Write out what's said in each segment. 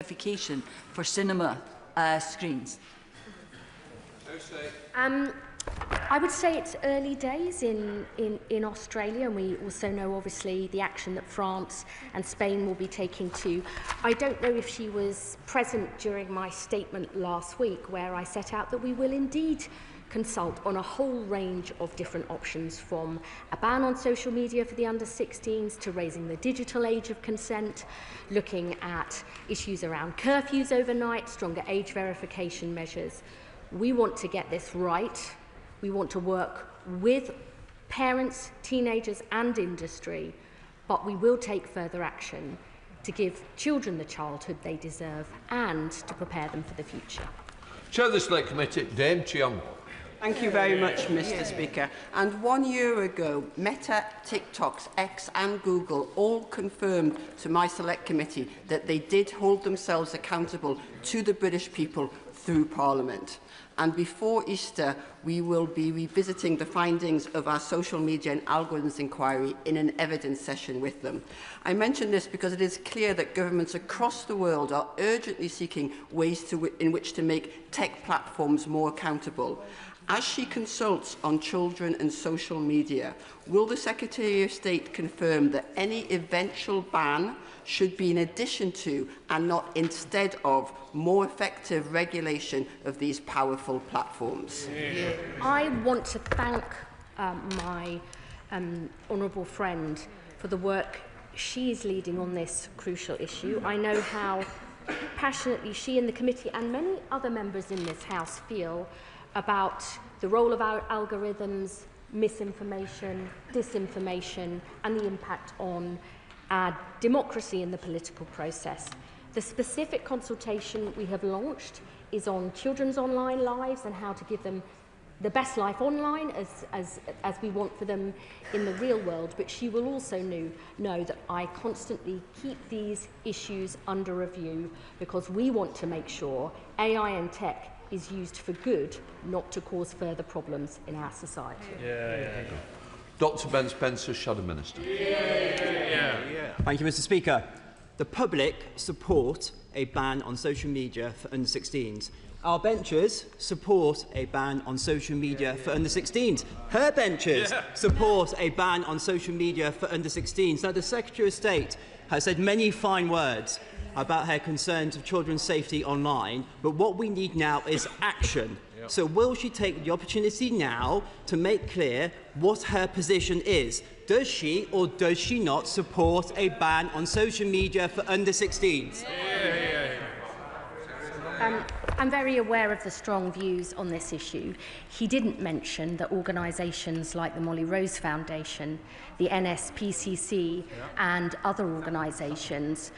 verification for cinema screens? I would say it's early days in Australia, and we also know obviously the action that France and Spain will be taking too. I don't know if she was present during my statement last week, where I set out that we will indeed consult on a whole range of different options, from a ban on social media for the under-16s to raising the digital age of consent, looking at issues around curfews overnight, stronger age verification measures. We want to get this right. We want to work with parents, teenagers and industry, but we will take further action to give children the childhood they deserve and to prepare them for the future. Chair of the Select Committee, Dame Chiang. Thank you very much, Mr. Speaker. And 1 year ago, Meta, TikTok, X and Google all confirmed to my Select Committee that they did hold themselves accountable to the British people through Parliament. And before Easter, we will be revisiting the findings of our social media and algorithms inquiry in an evidence session with them. I mention this because it is clear that governments across the world are urgently seeking ways in which to make tech platforms more accountable. As she consults on children and social media, will the Secretary of State confirm that any eventual ban should be in addition to and not instead of more effective regulation of these powerful platforms? I want to thank my honourable friend for the work she is leading on this crucial issue. I know how passionately she and the committee and many other members in this House feel about the role of our algorithms, misinformation, disinformation, and the impact on our democracy and the political process. The specific consultation we have launched is on children's online lives and how to give them the best life online as we want for them in the real world. But she will also know that I constantly keep these issues under review, because we want to make sure AI and tech is used for good, not to cause further problems in our society. Dr Ben Spencer, Shadow Minister. Thank you, Mr. Speaker. The public support a ban on social media for under-16s. Our benchers support a ban on social media for under-16s. Her benchers support a ban on social media for under-16s. Now, the Secretary of State has said many fine words about her concerns of children's safety online, but what we need now is action. So will she take the opportunity now to make clear what her position is? Does she or does she not support a ban on social media for under-16s? I'm very aware of the strong views on this issue. He didn't mention that organisations like the Molly Rose Foundation, the NSPCC and other organisations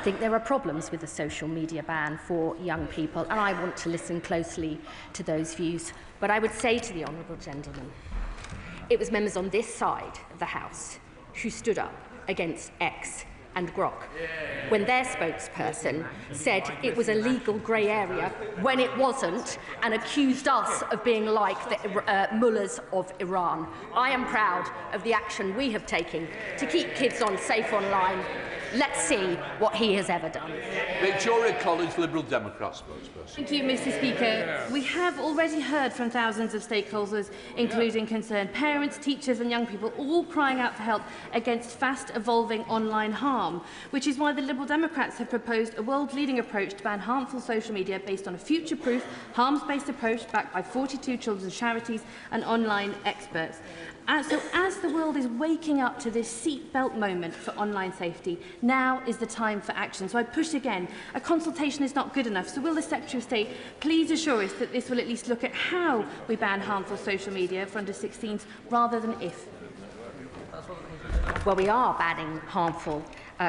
think there are problems with the social media ban for young people, and I want to listen closely to those views. But I would say to the honourable gentleman, it was members on this side of the House who stood up against X and Grok when their spokesperson said it was a legal grey area when it wasn't, and accused us of being like the mullahs of Iran. I am proud of the action we have taken to keep kids safe online. Let's see what he has ever done. Victoria College, Liberal Democrat spokesperson. Thank you, Mr. Speaker. We have already heard from thousands of stakeholders, including concerned parents, teachers and young people, all crying out for help against fast-evolving online harm, which is why the Liberal Democrats have proposed a world-leading approach to ban harmful social media based on a future-proof, harms-based approach backed by 42 children's charities and online experts. So as the world is waking up to this seatbelt moment for online safety, now is the time for action. So I push again. A consultation is not good enough. So will the Secretary of State please assure us that this will at least look at how we ban harmful social media for under-16s rather than if? Well, we are banning harmful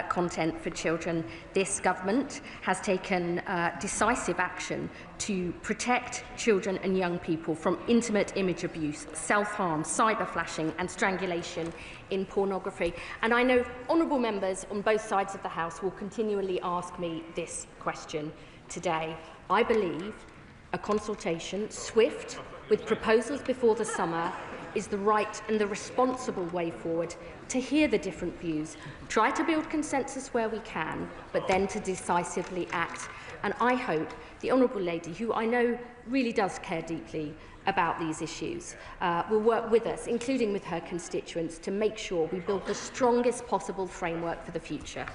content for children. This government has taken decisive action to protect children and young people from intimate image abuse, self-harm, cyber-flashing and strangulation in pornography. And I know honourable members on both sides of the House will continually ask me this question today. I believe a consultation, swift, with proposals before the summer, is the right and the responsible way forward, to hear the different views, try to build consensus where we can, but then to decisively act. And I hope the Honourable Lady, who I know really does care deeply about these issues, will work with us, including with her constituents, to make sure we build the strongest possible framework for the future.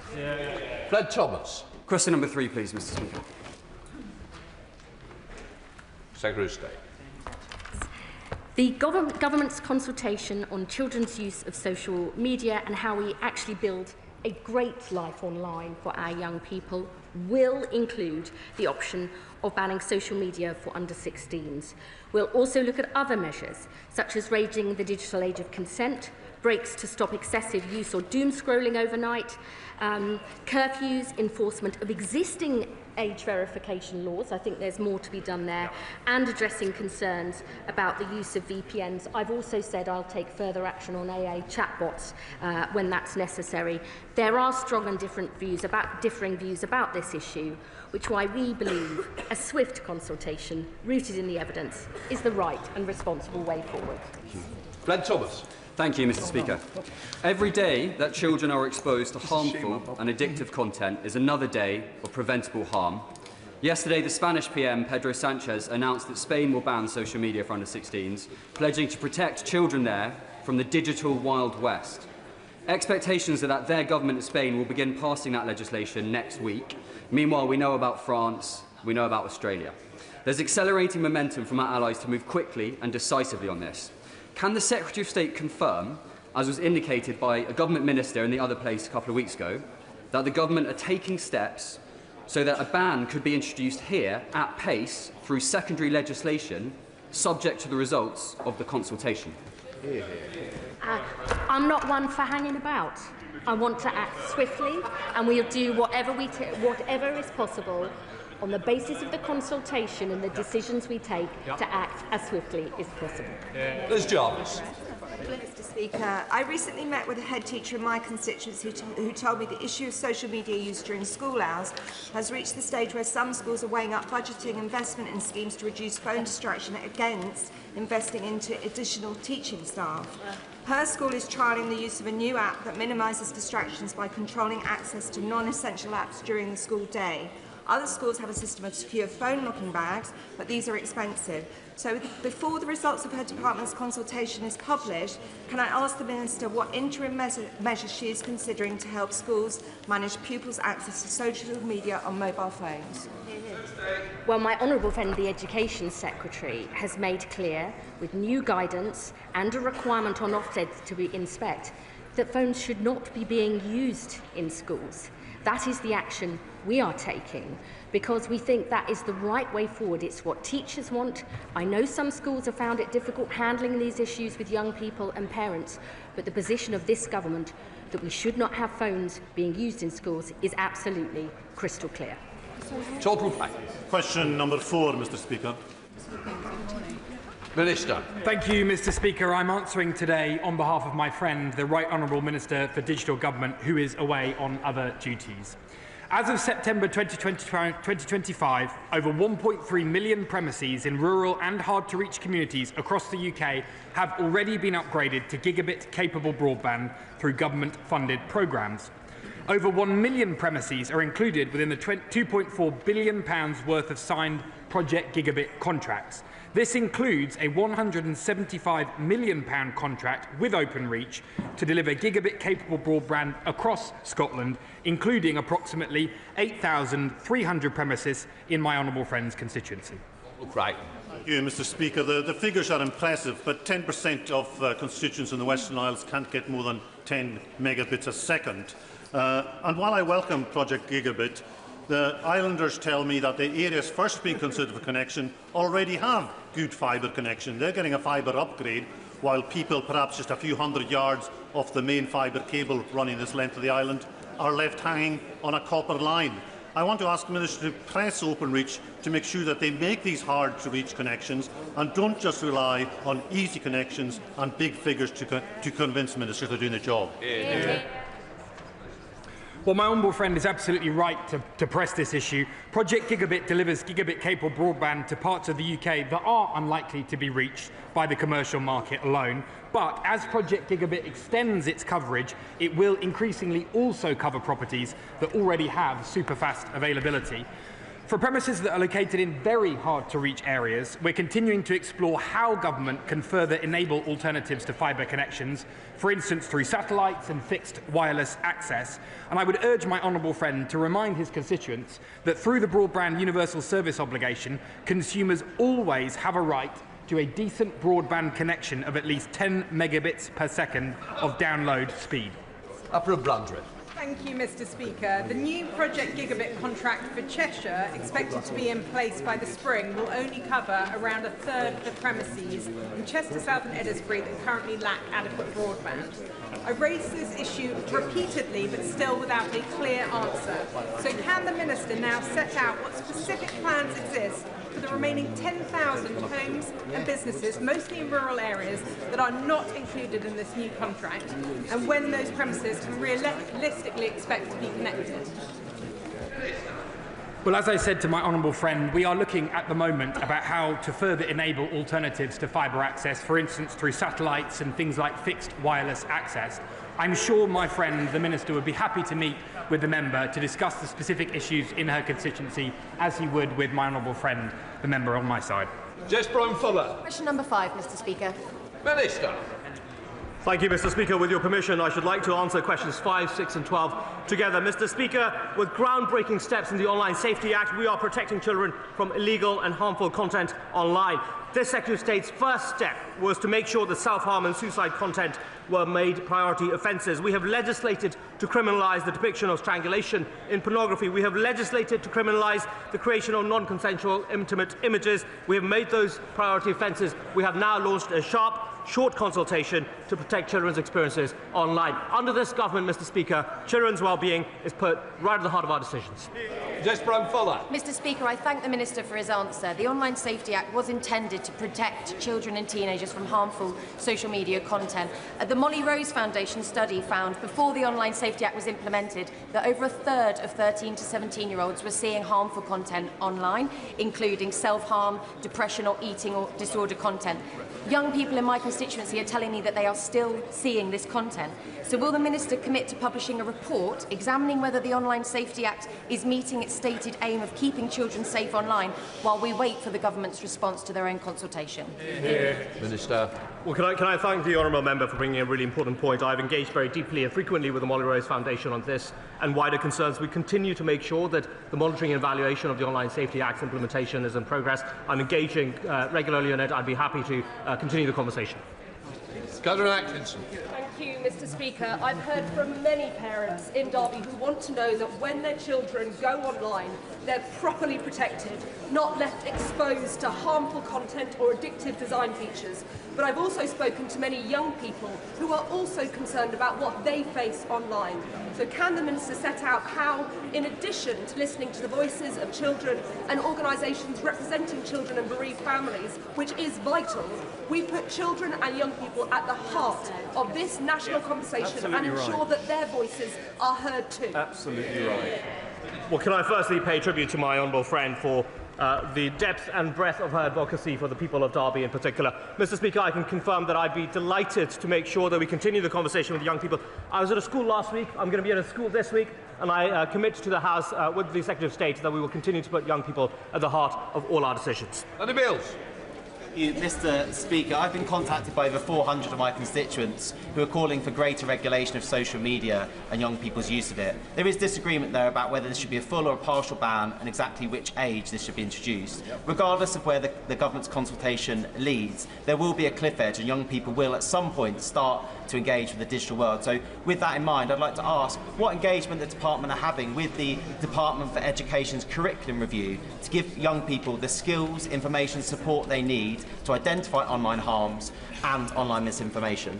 Fred Thomas. Question number 3, please, Mr. Speaker. Secretary of State. The government's consultation on children's use of social media and how we actually build a great life online for our young people will include the option of banning social media for under 16s. We'll also look at other measures, such as raising the digital age of consent, breaks to stop excessive use or doom scrolling overnight, curfews, enforcement of existing age verification laws. I think there's more to be done there, and addressing concerns about the use of VPNs. I've also said I'll take further action on AA chatbots when that's necessary. There are strong and differing views about this issue, which is why we believe a swift consultation rooted in the evidence is the right and responsible way forward. Fred Thomas. Thank you, Mr. Speaker. Every day that children are exposed to harmful and addictive content is another day of preventable harm. Yesterday, the Spanish PM, Pedro Sanchez, announced that Spain will ban social media for under 16s, pledging to protect children there from the digital Wild West. Expectations are that their government in Spain will begin passing that legislation next week. Meanwhile, we know about France, we know about Australia. There's accelerating momentum from our allies to move quickly and decisively on this. Can the Secretary of State confirm, as was indicated by a government minister in the other place a couple of weeks ago, that the government are taking steps so that a ban could be introduced here at pace through secondary legislation, subject to the results of the consultation? I'm not one for hanging about. I want to act swiftly, and we'll do whatever is possible on the basis of the consultation and the decisions we take to act as swiftly as possible. Liz Jarvis. Mr. Speaker, I recently met with a head teacher in my constituency who told me the issue of social media use during school hours has reached the stage where some schools are weighing up budgeting investment in schemes to reduce phone distraction against investing into additional teaching staff. Her school is trialling the use of a new app that minimises distractions by controlling access to non-essential apps during the school day. Other schools have a system of secure phone locking bags, but these are expensive. So before the results of her department's consultation is published, can I ask the Minister what interim measures she is considering to help schools manage pupils' access to social media on mobile phones? Well, my honourable friend, the Education Secretary, has made clear, with new guidance and a requirement on Ofsted to inspect, that phones should not be being used in schools. That is the action we are taking, because we think that is the right way forward. It's what teachers want. I know some schools have found it difficult handling these issues with young people and parents, but the position of this government that we should not have phones being used in schools is absolutely crystal clear. Question number 4, Mr. Speaker. Minister. Thank you, Mr. Speaker. I'm answering today on behalf of my friend, the Right Honourable Minister for Digital Government, who is away on other duties. As of September 2025, over 1.3 million premises in rural and hard-to-reach communities across the UK have already been upgraded to gigabit-capable broadband through government-funded programmes. Over 1 million premises are included within the £2.4 billion worth of signed Project Gigabit contracts. This includes a £175 million contract with Openreach to deliver gigabit-capable broadband across Scotland, including approximately 8,300 premises in my honourable friend's constituency. Thank you, Mr. Speaker. The figures are impressive, but 10% of constituents in the Western Isles can't get more than 10 megabits a second. And while I welcome Project Gigabit, the islanders tell me that the areas first being considered for connection already have good fibre connection. They're getting a fibre upgrade, while people perhaps just a few hundred yards off the main fibre cable running this length of the island are left hanging on a copper line. I want to ask the Minister to press Openreach to make sure that they make these hard-to-reach connections and don't just rely on easy connections and big figures to convince ministers they're doing the job. Well, my honourable friend is absolutely right to press this issue. Project Gigabit delivers gigabit-capable broadband to parts of the UK that are unlikely to be reached by the commercial market alone. But as Project Gigabit extends its coverage, it will increasingly also cover properties that already have superfast availability. For premises that are located in very hard-to-reach areas, we're continuing to explore how government can further enable alternatives to fibre connections, for instance through satellites and fixed wireless access. And I would urge my honourable friend to remind his constituents that through the Broadband Universal Service obligation, consumers always have a right to a decent broadband connection of at least 10 megabits per second of download speed. Upper Brandreth. Thank you, Mr. Speaker. The new Project Gigabit contract for Cheshire, expected to be in place by the spring, will only cover around a third of the premises in Chester South and Eddisbury that currently lack adequate broadband. I've raised this issue repeatedly, but still without a clear answer. So can the Minister now set out what specific plans exist for the remaining 10,000 homes and businesses, mostly in rural areas, that are not included in this new contract, and when those premises can realistically expect to be connected? Well, as I said to my honourable friend, we are looking at the moment about how to further enable alternatives to fibre access, for instance through satellites and things like fixed wireless access. I'm sure my friend, the Minister, would be happy to meet with the member to discuss the specific issues in her constituency, as he would with my honourable friend, the member on my side. Jess Brown-Fuller. Question number 5, Mr. Speaker. Minister. Thank you, Mr. Speaker. With your permission, I should like to answer questions 5, 6 and 12 together. Mr. Speaker, with groundbreaking steps in the Online Safety Act, we are protecting children from illegal and harmful content online. This Secretary of State's first step was to make sure that self-harm and suicide content were made priority offences. We have legislated to criminalise the depiction of strangulation in pornography. We have legislated to criminalise the creation of non-consensual intimate images. We have made those priority offences. We have now launched a short consultation to protect children's experiences online. Under this government, Mr. Speaker, children's well-being is put right at the heart of our decisions. Jess Brown-Fuller. Mr. Speaker, I thank the Minister for his answer. The Online Safety Act was intended to protect children and teenagers from harmful social media content. The Molly Rose Foundation study found, before the Online Safety Act was implemented, that over a third of 13 to 17-year-olds were seeing harmful content online, including self-harm, depression or eating or disorder content. Young people in my constituency are telling me that they are still seeing this content. So will the Minister commit to publishing a report examining whether the Online Safety Act is meeting its stated aim of keeping children safe online while we wait for the government's response to their own consultation? Minister. Well, can I thank the honourable member for bringing a really important point. I've engaged very deeply and frequently with the Molly Rose Foundation on this and wider concerns. We continue to make sure that the monitoring and evaluation of the Online Safety Act's implementation is in progress. I'm engaging regularly on it. I'd be happy to continue the conversation. Catherine Atkinson. Thank you, Mr. Speaker. I've heard from many parents in Derby who want to know that when their children go online, they're properly protected, not left exposed to harmful content or addictive design features. But I've also spoken to many young people who are also concerned about what they face online. So can the Minister set out how, in addition to listening to the voices of children and organisations representing children and bereaved families, which is vital, we put children and young people at the heart of this national conversation and ensure that their voices are heard too? Absolutely right. Well, can I firstly pay tribute to my honourable friend for the depth and breadth of her advocacy for the people of Derby in particular. Mr. Speaker, I can confirm that I'd be delighted to make sure that we continue the conversation with young people. I was at a school last week, I'm going to be at a school this week, and I commit to the House with the Secretary of State that we will continue to put young people at the heart of all our decisions. And the bills. Mr. Speaker, I've been contacted by over 400 of my constituents who are calling for greater regulation of social media and young people's use of it. There is disagreement there about whether this should be a full or a partial ban and exactly which age this should be introduced. Regardless of where the government's consultation leads, there will be a cliff edge and young people will at some point start to engage with the digital world. So with that in mind, I'd like to ask what engagement the Department are having with the Department for Education's curriculum review to give young people the skills, information, support they need to identify online harms and online misinformation.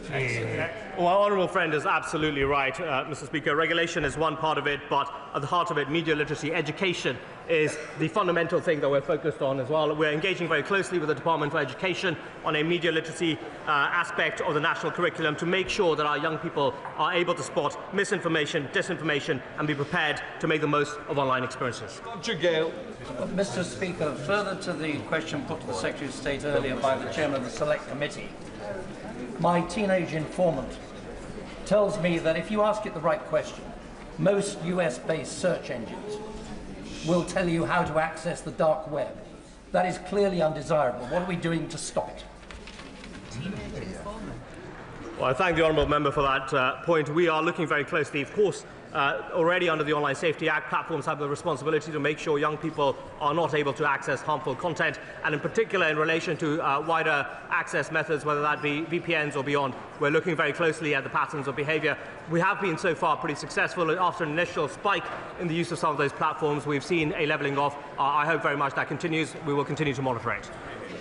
Well, our honourable friend is absolutely right, Mr. Speaker. Regulation is one part of it, but at the heart of it, media literacy education is the fundamental thing that we're focused on as well. We're engaging very closely with the Department for Education on a media literacy aspect of the national curriculum to make sure that our young people are able to spot misinformation, disinformation, and be prepared to make the most of online experiences. Mr. Speaker, further to the question put to the Secretary of State earlier by the Chairman of the Select Committee, my teenage informant tells me that if you ask it the right question, most US-based search engines will tell you how to access the dark web. That is clearly undesirable. What are we doing to stop it? Well, I thank the honourable member for that point. We are looking very closely, of course. Already under the Online Safety Act, platforms have the responsibility to make sure young people are not able to access harmful content, and in particular in relation to wider access methods, whether that be VPNs or beyond. We're looking very closely at the patterns of behaviour. We have been so far pretty successful. After an initial spike in the use of some of those platforms, we've seen a levelling off. I hope very much that continues. We will continue to monitor it.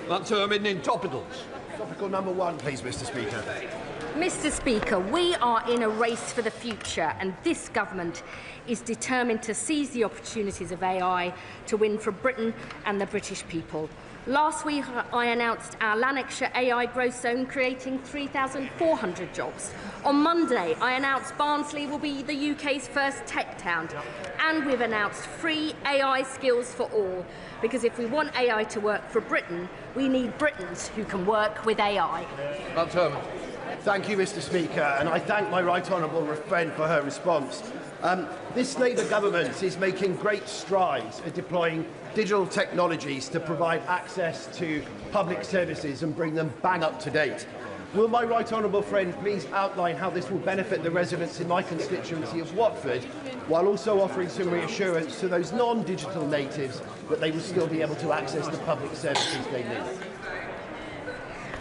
That's in topicals. Topical number one, please, Mr. Speaker. Mr. Speaker, we are in a race for the future, and this government is determined to seize the opportunities of AI to win for Britain and the British people. Last week, I announced our Lanarkshire AI growth zone, creating 3,400 jobs. On Monday, I announced Barnsley will be the UK's first tech town. And we've announced free AI skills for all. Because if we want AI to work for Britain, we need Britons who can work with AI. Thank you, Mr. Speaker, and I thank my right honourable friend for her response. This Labour government is making great strides at deploying digital technologies to provide access to public services and bring them bang up to date. Will my right honourable friend please outline how this will benefit the residents in my constituency of Watford, while also offering some reassurance to those non-digital natives that they will still be able to access the public services they need?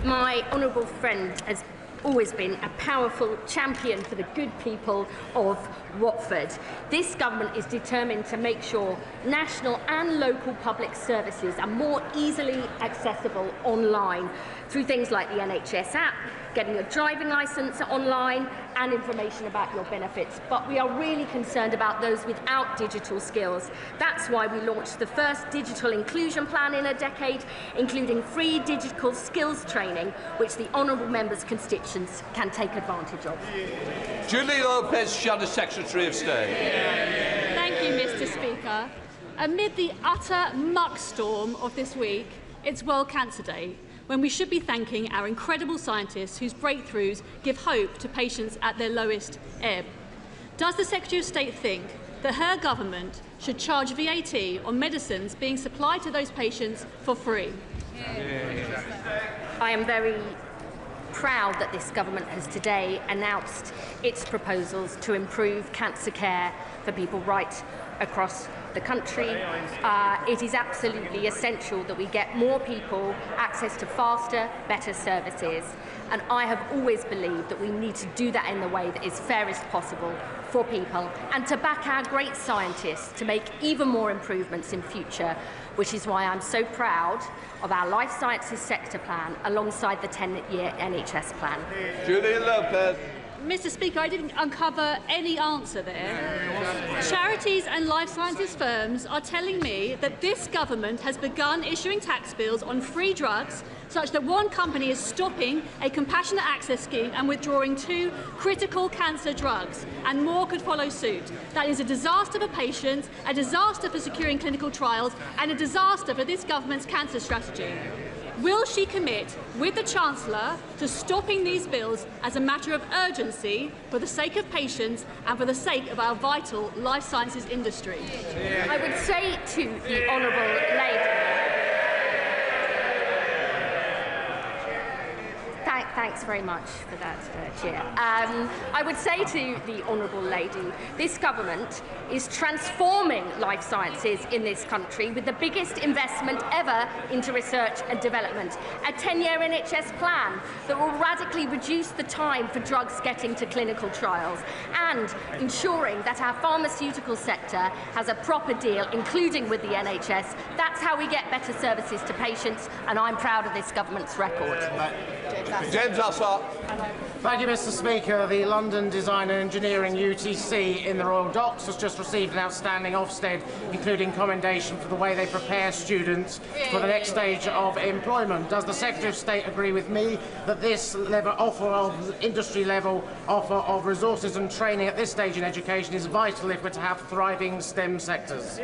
My honourable friend has always been a powerful champion for the good people of Watford. This government is determined to make sure national and local public services are more easily accessible online through things like the NHS app, getting a driving licence online, and information about your benefits. But we are really concerned about those without digital skills. That's why we launched the first digital inclusion plan in a decade, including free digital skills training, which the honourable members' constituents can take advantage of. Julie Lopez, Shadow Secretary of State. Thank you, Mr. Speaker. Amid the utter muckstorm of this week, it's World Cancer Day, when we should be thanking our incredible scientists whose breakthroughs give hope to patients at their lowest ebb. Does the Secretary of State think that her government should charge VAT on medicines being supplied to those patients for free? I am very proud that this government has today announced its proposals to improve cancer care for people right across the country. It is absolutely essential that we get more people access to faster, better services. And I have always believed that we need to do that in the way that is fairest possible for people, and to back our great scientists to make even more improvements in future, which is why I'm so proud of our life sciences sector plan alongside the 10-year NHS plan. Julie Lopez. Mr. Speaker, I didn't uncover any answer there. Charities and life sciences firms are telling me that this government has begun issuing tax bills on free drugs, such that one company is stopping a compassionate access scheme and withdrawing 2 critical cancer drugs, and more could follow suit. That is a disaster for patients, a disaster for securing clinical trials, and a disaster for this government's cancer strategy. Will she commit, with the Chancellor, to stopping these bills as a matter of urgency for the sake of patients and for the sake of our vital life sciences industry? I would say to the honourable lady, Thanks very much for that, Chair. I would say to the Honourable Lady, this government is transforming life sciences in this country with the biggest investment ever into research and development. A 10-year NHS plan that will radically reduce the time for drugs getting to clinical trials and ensuring that our pharmaceutical sector has a proper deal, including with the NHS. That's how we get better services to patients, and I'm proud of this government's record. James Lassart. Thank you, Mr. Speaker. The London Design and Engineering UTC in the Royal Docks has just received an outstanding Ofsted, including commendation for the way they prepare students for the next stage of employment. Does the Secretary of State agree with me that this industry-level offer of resources and training at this stage in education is vital if we're to have thriving STEM sectors?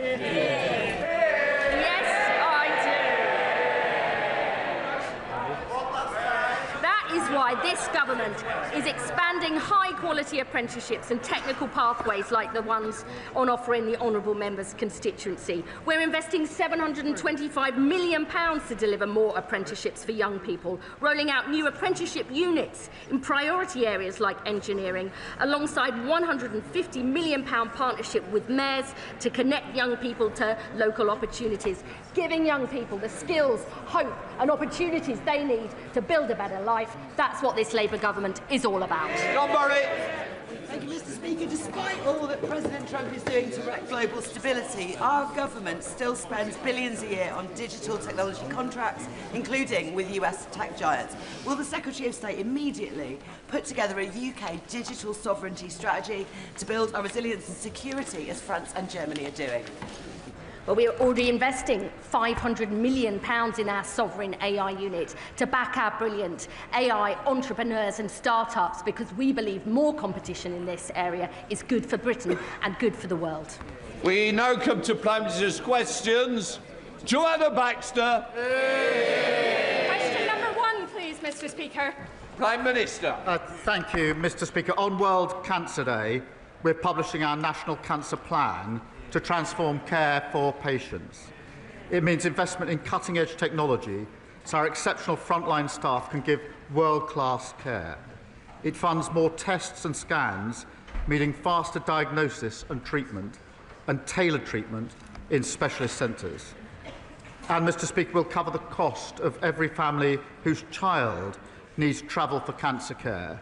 Why this government is expanding high-quality apprenticeships and technical pathways like the ones on offer in the Honourable Member's constituency. We're investing £725 million to deliver more apprenticeships for young people, rolling out new apprenticeship units in priority areas like engineering, alongside £150 million partnership with mayors to connect young people to local opportunities, giving young people the skills, hope and opportunities they need to build a better life. That's what this Labour government is all about. John Murray. Thank you, Mr. Speaker. Despite all that President Trump is doing to wreck global stability, our government still spends billions a year on digital technology contracts, including with US tech giants. Will the Secretary of State immediately put together a UK digital sovereignty strategy to build our resilience and security as France and Germany are doing? Well, we are already investing £500 million in our sovereign AI unit to back our brilliant AI entrepreneurs and start-ups, because we believe more competition in this area is good for Britain and good for the world. We now come to Prime Minister's questions. Joanna Baxter. Question number 1, please, Mr. Speaker. Prime Minister. Thank you, Mr. Speaker. On World Cancer Day, we're publishing our National Cancer Plan to transform care for patients. It means investment in cutting-edge technology so our exceptional frontline staff can give world-class care. It funds more tests and scans, meaning faster diagnosis and treatment, and tailored treatment in specialist centres. And, Mr. Speaker, we'll cover the cost of every family whose child needs travel for cancer care,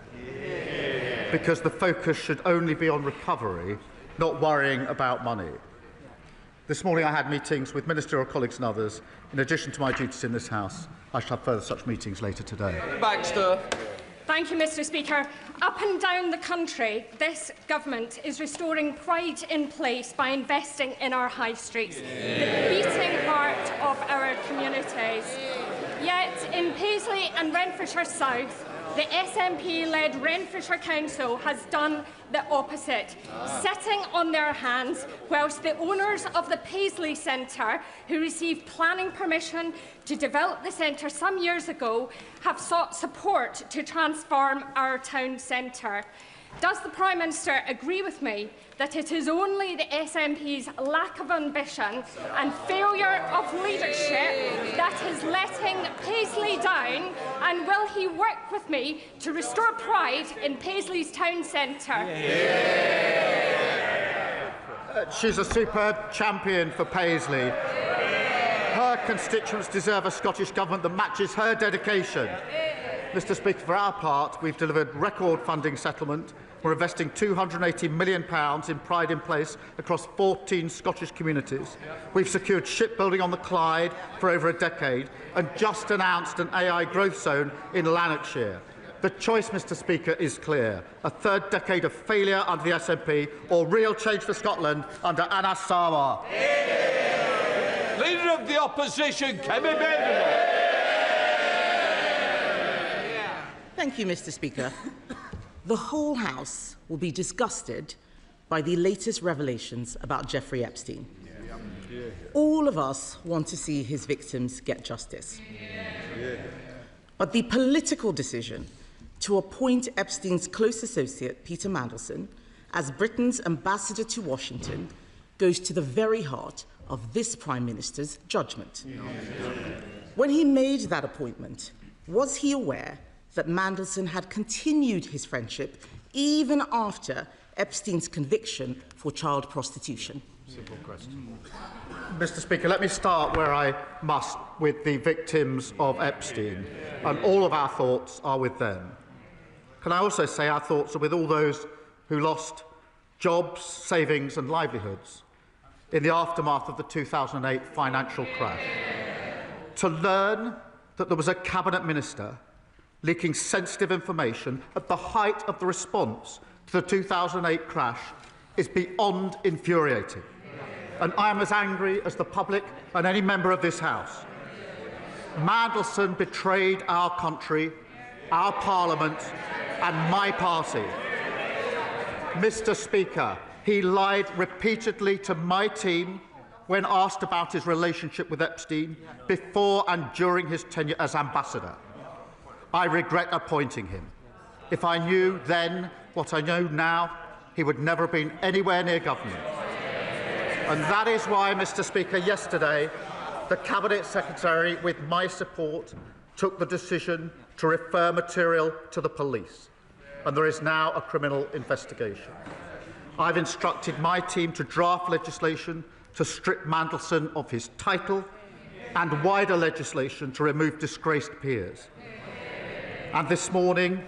because the focus should only be on recovery, not worrying about money. This morning I had meetings with ministerial colleagues and others. In addition to my duties in this House, I shall have further such meetings later today. Baxter. Thank you, Mr. Speaker. Up and down the country, this government is restoring pride in place by investing in our high streets, the beating heart of our communities. Yet, in Paisley and Renfrewshire South, the SNP-led Renfrewshire Council has done the opposite, sitting on their hands whilst the owners of the Paisley Centre, who received planning permission to develop the centre some years ago, have sought support to transform our town centre. Does the Prime Minister agree with me that it is only the SNP's lack of ambition and failure of leadership that is letting Paisley down, and will he work with me to restore pride in Paisley's town centre? She's a superb champion for Paisley. Her constituents deserve a Scottish Government that matches her dedication. Mr. Speaker, for our part, we've delivered record funding settlement. We're investing £280 million in Pride in Place across 14 Scottish communities. We've secured shipbuilding on the Clyde for over a decade and just announced an AI growth zone in Lanarkshire. The choice, Mr. Speaker, is clear. A third decade of failure under the SNP or real change for Scotland under Anna Sarwar. Leader of the Opposition, Kemi Baden. Thank you, Mr. Speaker. The whole House will be disgusted by the latest revelations about Jeffrey Epstein. All of us want to see his victims get justice. But the political decision to appoint Epstein's close associate, Peter Mandelson, as Britain's ambassador to Washington goes to the very heart of this Prime Minister's judgment. When he made that appointment, was he aware that Mandelson had continued his friendship even after Epstein's conviction for child prostitution? Simple question. Mr. Speaker, let me start where I must with the victims of Epstein, and all of our thoughts are with them. Can I also say our thoughts are with all those who lost jobs, savings and livelihoods in the aftermath of the 2008 financial crash. To learn that there was a cabinet minister leaking sensitive information at the height of the response to the 2008 crash is beyond infuriating. And I am as angry as the public and any member of this House. Mandelson betrayed our country, our Parliament and my party. Mr. Speaker, he lied repeatedly to my team when asked about his relationship with Epstein before and during his tenure as ambassador. I regret appointing him. If I knew then what I know now, he would never have been anywhere near government. And that is why, Mr. Speaker, yesterday, the Cabinet Secretary, with my support, took the decision to refer material to the police. And there is now a criminal investigation. I've instructed my team to draft legislation to strip Mandelson of his title and wider legislation to remove disgraced peers. And this morning,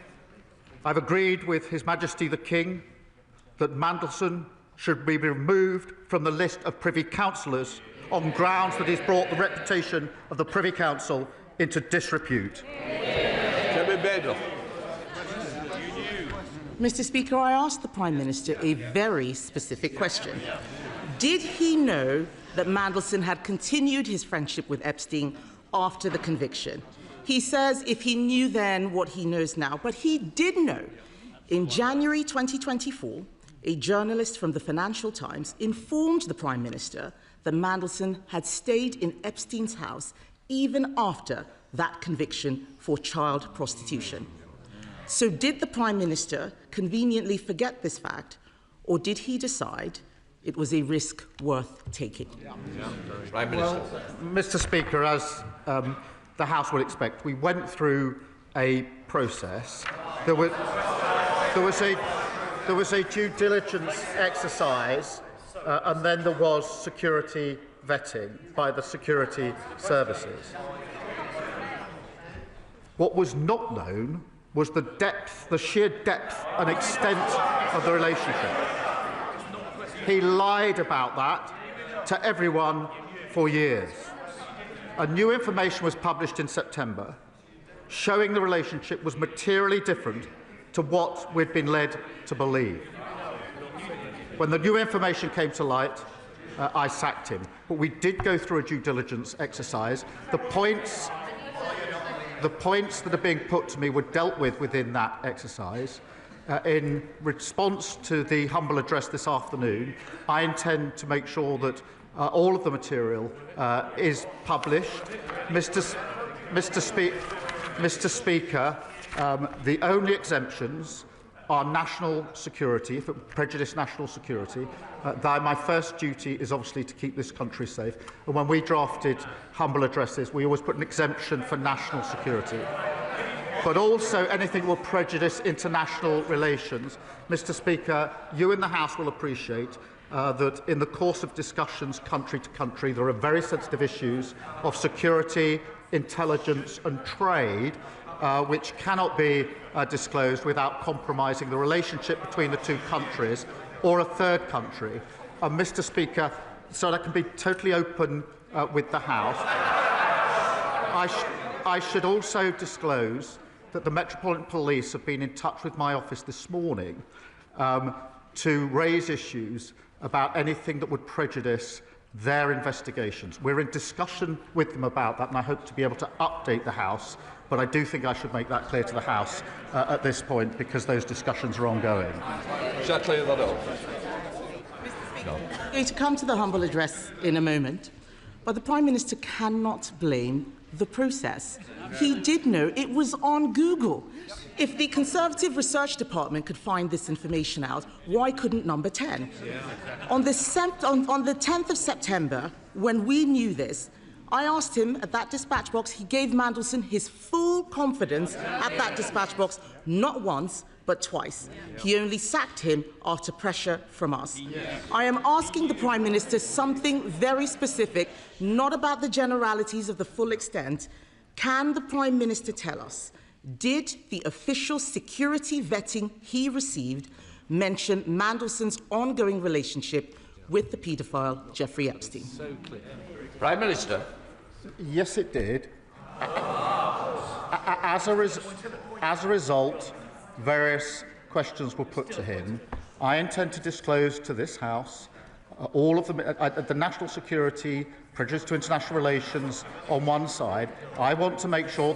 I've agreed with His Majesty the King that Mandelson should be removed from the list of Privy Councillors on grounds that he's brought the reputation of the Privy Council into disrepute. Mr. Speaker, I asked the Prime Minister a very specific question. Did he know that Mandelson had continued his friendship with Epstein after the conviction? He says if he knew then what he knows now, but he did know. In January 2024, a journalist from the Financial Times informed the Prime Minister that Mandelson had stayed in Epstein's house even after that conviction for child prostitution. So did the Prime Minister conveniently forget this fact, or did he decide it was a risk worth taking? Prime Minister. Well, Mr. Speaker, as the House would expect, we went through a process. There was a due diligence exercise, and then there was security vetting by the security services. What was not known was the depth, the sheer depth and extent of the relationship. He lied about that to everyone for years. And new information was published in September showing the relationship was materially different to what we'd been led to believe. When the new information came to light, I sacked him. But we did go through a due diligence exercise. The points that are being put to me were dealt with within that exercise. In response to the humble address this afternoon, I intend to make sure that all of the material is published. Mr. Speaker, the only exemptions are national security, if it prejudice national security. My first duty is obviously to keep this country safe. And when we drafted humble addresses, we always put an exemption for national security. But also anything will prejudice international relations. Mr. Speaker, you in the House will appreciate that in the course of discussions country to country, there are very sensitive issues of security, intelligence and trade which cannot be disclosed without compromising the relationship between the two countries or a third country. Mr. Speaker, so that I can be totally open with the House, I should also disclose that the Metropolitan Police have been in touch with my office this morning to raise issues about anything that would prejudice their investigations. We're in discussion with them about that, and I hope to be able to update the House, but I do think I should make that clear to the House at this point, because those discussions are ongoing. Shall I clear that up? I'm going to come to the humble address in a moment, but the Prime Minister cannot blame the process. He did know it was on Google. If the Conservative Research Department could find this information out, why couldn't Number 10? On the 10th of September, when we knew this, I asked him at that dispatch box, he gave Mandelson his full confidence at that dispatch box, not once, but twice. He only sacked him after pressure from us. I am asking the Prime Minister something very specific, not about the generalities of the full extent. Can the Prime Minister tell us, did the official security vetting he received mention Mandelson's ongoing relationship with the paedophile Jeffrey Epstein? So clear. Prime Minister. Yes, it did. As a result, various questions were put to him. I intend to disclose to this House all of the national security, prejudice to international relations on one side. I want to make sure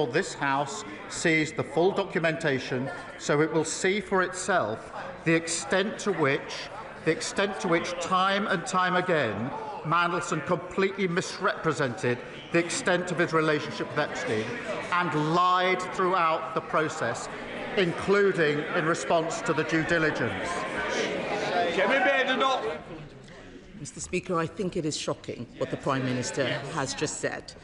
this House sees the full documentation, so it will see for itself the extent to which time and time again Mandelson completely misrepresented the extent of his relationship with Epstein and lied throughout the process, including in response to the due diligence. Mr. Speaker, I think it is shocking what the Prime Minister has just said.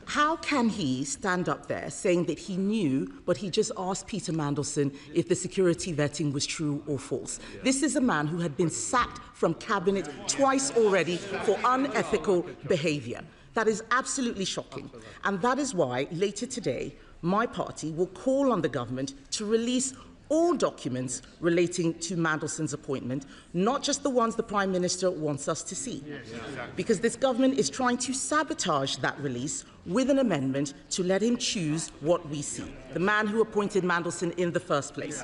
How can he stand up there saying that he knew, but he just asked Peter Mandelson if the security vetting was true or false? This is a man who had been sacked from cabinet twice already for unethical behaviour. That is absolutely shocking. And that is why later today, my party will call on the government to release all documents relating to Mandelson's appointment, not just the ones the Prime Minister wants us to see. Because this government is trying to sabotage that release with an amendment to let him choose what we see, the man who appointed Mandelson in the first place.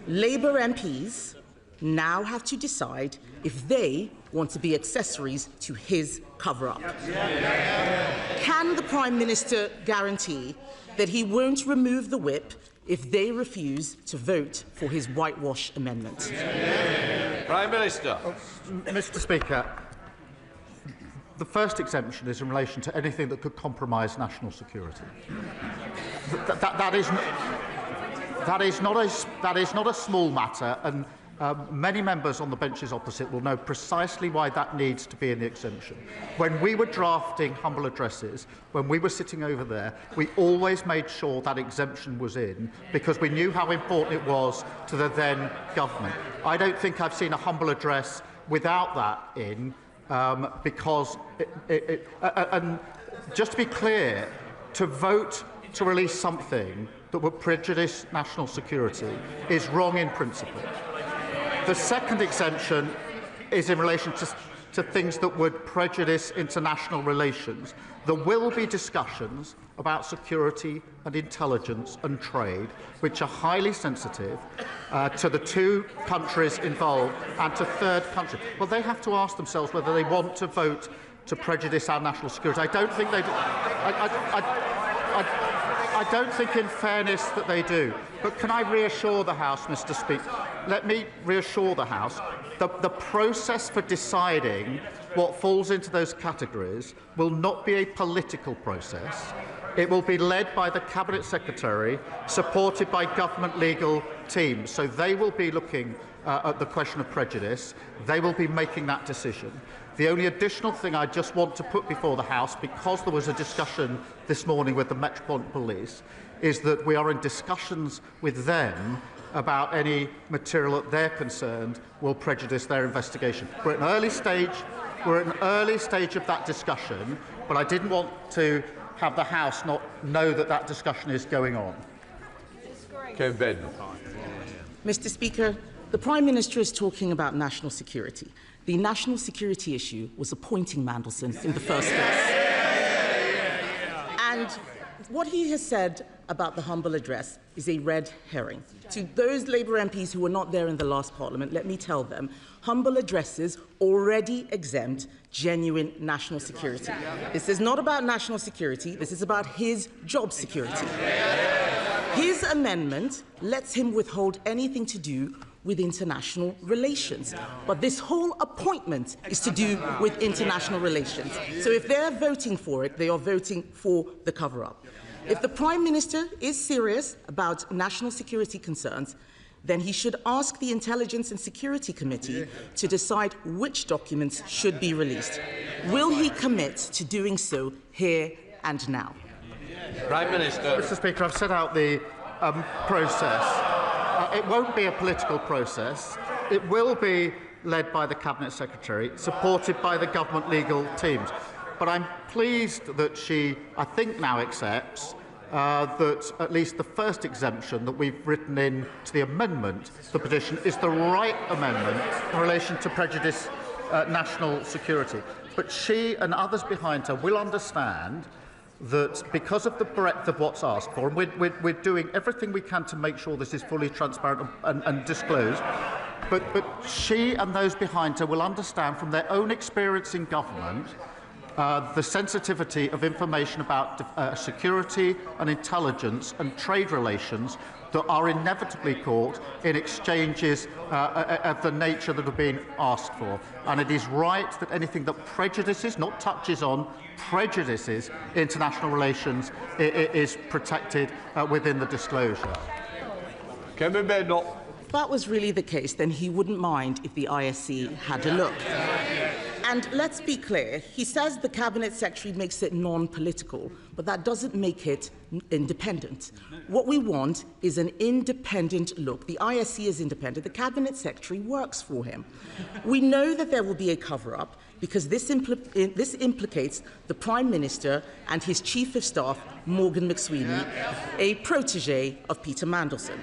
Labour MPs now have to decide if they want to be accessories to his cover-up. Can the Prime Minister guarantee that he won't remove the whip if they refuse to vote for his whitewash amendment? Prime Minister. Mr. Speaker, the first exemption is in relation to anything that could compromise national security. That is not a small matter, and many members on the benches opposite will know precisely why that needs to be in the exemption. When we were drafting humble addresses, when we were sitting over there, we always made sure that exemption was in because we knew how important it was to the then government. I don't think I've seen a humble address without that in, because and just to be clear, to vote to release something that would prejudice national security is wrong in principle. The second exemption is in relation to things that would prejudice international relations. There will be discussions about security and intelligence and trade, which are highly sensitive to the two countries involved and to third countries. Well, they have to ask themselves whether they want to vote to prejudice our national security. I don't think they do. I don't think, in fairness, that they do. But can I reassure the House, Mr. Speaker? Let me reassure the House that the process for deciding what falls into those categories will not be a political process. It will be led by the Cabinet Secretary, supported by government legal teams. So they will be looking at the question of prejudice. They will be making that decision. The only additional thing I just want to put before the House, because there was a discussion this morning with the Metropolitan Police, is that we are in discussions with them about any material that they're concerned will prejudice their investigation. We're at an early stage of that discussion, but I didn't want to have the House not know that that discussion is going on. Mr. Speaker, the Prime Minister is talking about national security. The national security issue was appointing Mandelson in the first place. And what he has said about the humble address is a red herring. To those Labour MPs who were not there in the last Parliament, let me tell them, humble addresses already exempt genuine national security. This is not about national security, this is about his job security. His amendment lets him withhold anything to do with international relations. But this whole appointment is to do with international relations. So if they're voting for it, they are voting for the cover-up. If the Prime Minister is serious about national security concerns, then he should ask the Intelligence and Security Committee to decide which documents should be released. Will he commit to doing so here and now? Prime Minister. Mr. Speaker, I've set out the process. It won't be a political process. It will be led by the Cabinet Secretary, supported by the government legal teams. But I'm pleased that she, I think, now accepts that at least the first exemption that we've written in to the amendment, the petition, is the right amendment in relation to prejudice national security. But she and others behind her will understand that because of the breadth of what's asked for, and we're doing everything we can to make sure this is fully transparent and disclosed, but she and those behind her will understand from their own experience in government the sensitivity of information about security and intelligence and trade relations that are inevitably caught in exchanges of the nature that have been asked for. And it is right that anything that prejudices, not touches on, prejudices international relations is protected within the disclosure. If that was really the case, then he wouldn't mind if the ISC had a look. And let's be clear, he says the Cabinet Secretary makes it non-political, but that doesn't make it independent. What we want is an independent look. The ISC is independent. The Cabinet Secretary works for him. We know that there will be a cover-up because this implicates the Prime Minister and his Chief of Staff, Morgan McSweeney, a protégé of Peter Mandelson.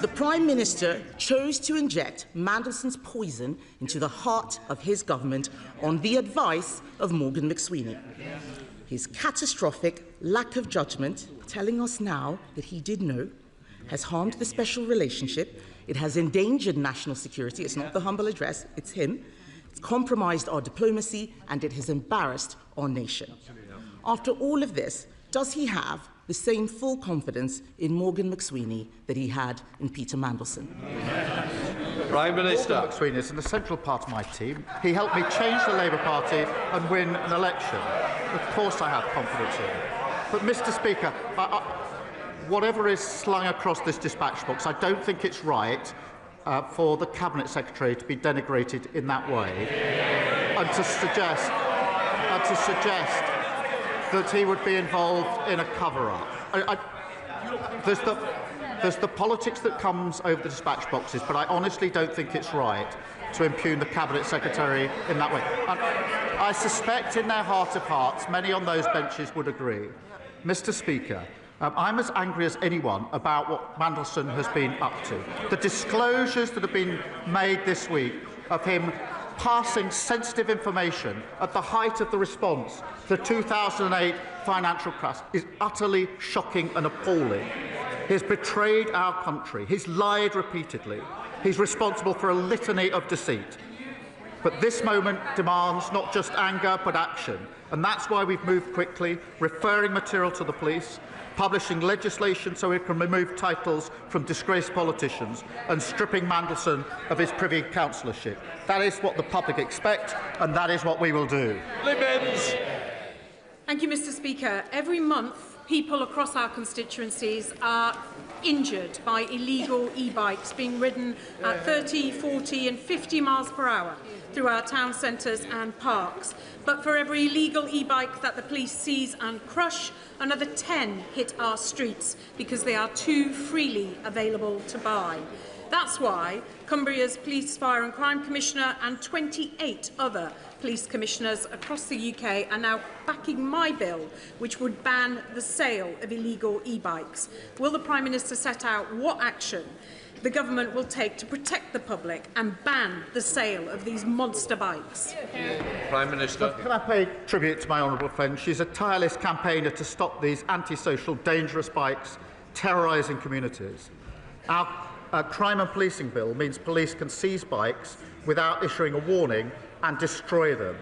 The Prime Minister chose to inject Mandelson's poison into the heart of his government on the advice of Morgan McSweeney. His catastrophic lack of judgment, telling us now that he did know, has harmed the special relationship. It has endangered national security. It's not the humble address, it's him. It's compromised our diplomacy, and it has embarrassed our nation. After all of this, does he have the same full confidence in Morgan McSweeney that he had in Peter Mandelson? Prime Minister. Morgan McSweeney is an essential part of my team. He helped me change the Labour Party and win an election. Of course I have confidence in him. But, Mr. Speaker, whatever is slung across this dispatch box, I don't think it's right for the Cabinet Secretary to be denigrated in that way and to suggest that he would be involved in a cover-up. There's the politics that comes over the dispatch boxes, but I honestly don't think it's right to impugn the Cabinet Secretary in that way. And I suspect in their heart of hearts, many on those benches would agree. Mr. Speaker, I'm as angry as anyone about what Mandelson has been up to. The disclosures that have been made this week of him passing sensitive information at the height of the response to the 2008 financial crash is utterly shocking and appalling. He has betrayed our country. He's lied repeatedly. He's responsible for a litany of deceit. But this moment demands not just anger, but action. And that's why we've moved quickly, referring material to the police, publishing legislation so we can remove titles from disgraced politicians, and stripping Mandelson of his Privy Councillorship. That is what the public expect, and that is what we will do. Limits. Thank you, Mr. Speaker. Every month, people across our constituencies are injured by illegal e-bikes being ridden at 30, 40 and 50 miles per hour through our town centres and parks. But for every illegal e-bike that the police seize and crush, another 10 hit our streets because they are too freely available to buy. That's why Cumbria's Police, Fire and Crime Commissioner and 28 other police commissioners across the UK are now backing my bill, which would ban the sale of illegal e-bikes. Will the Prime Minister set out what action the government will take to protect the public and ban the sale of these monster bikes? Prime Minister. Can I pay tribute to my honourable friend? She's a tireless campaigner to stop these antisocial, dangerous bikes terrorising communities. Our crime and policing bill means police can seize bikes without issuing a warning and destroy them.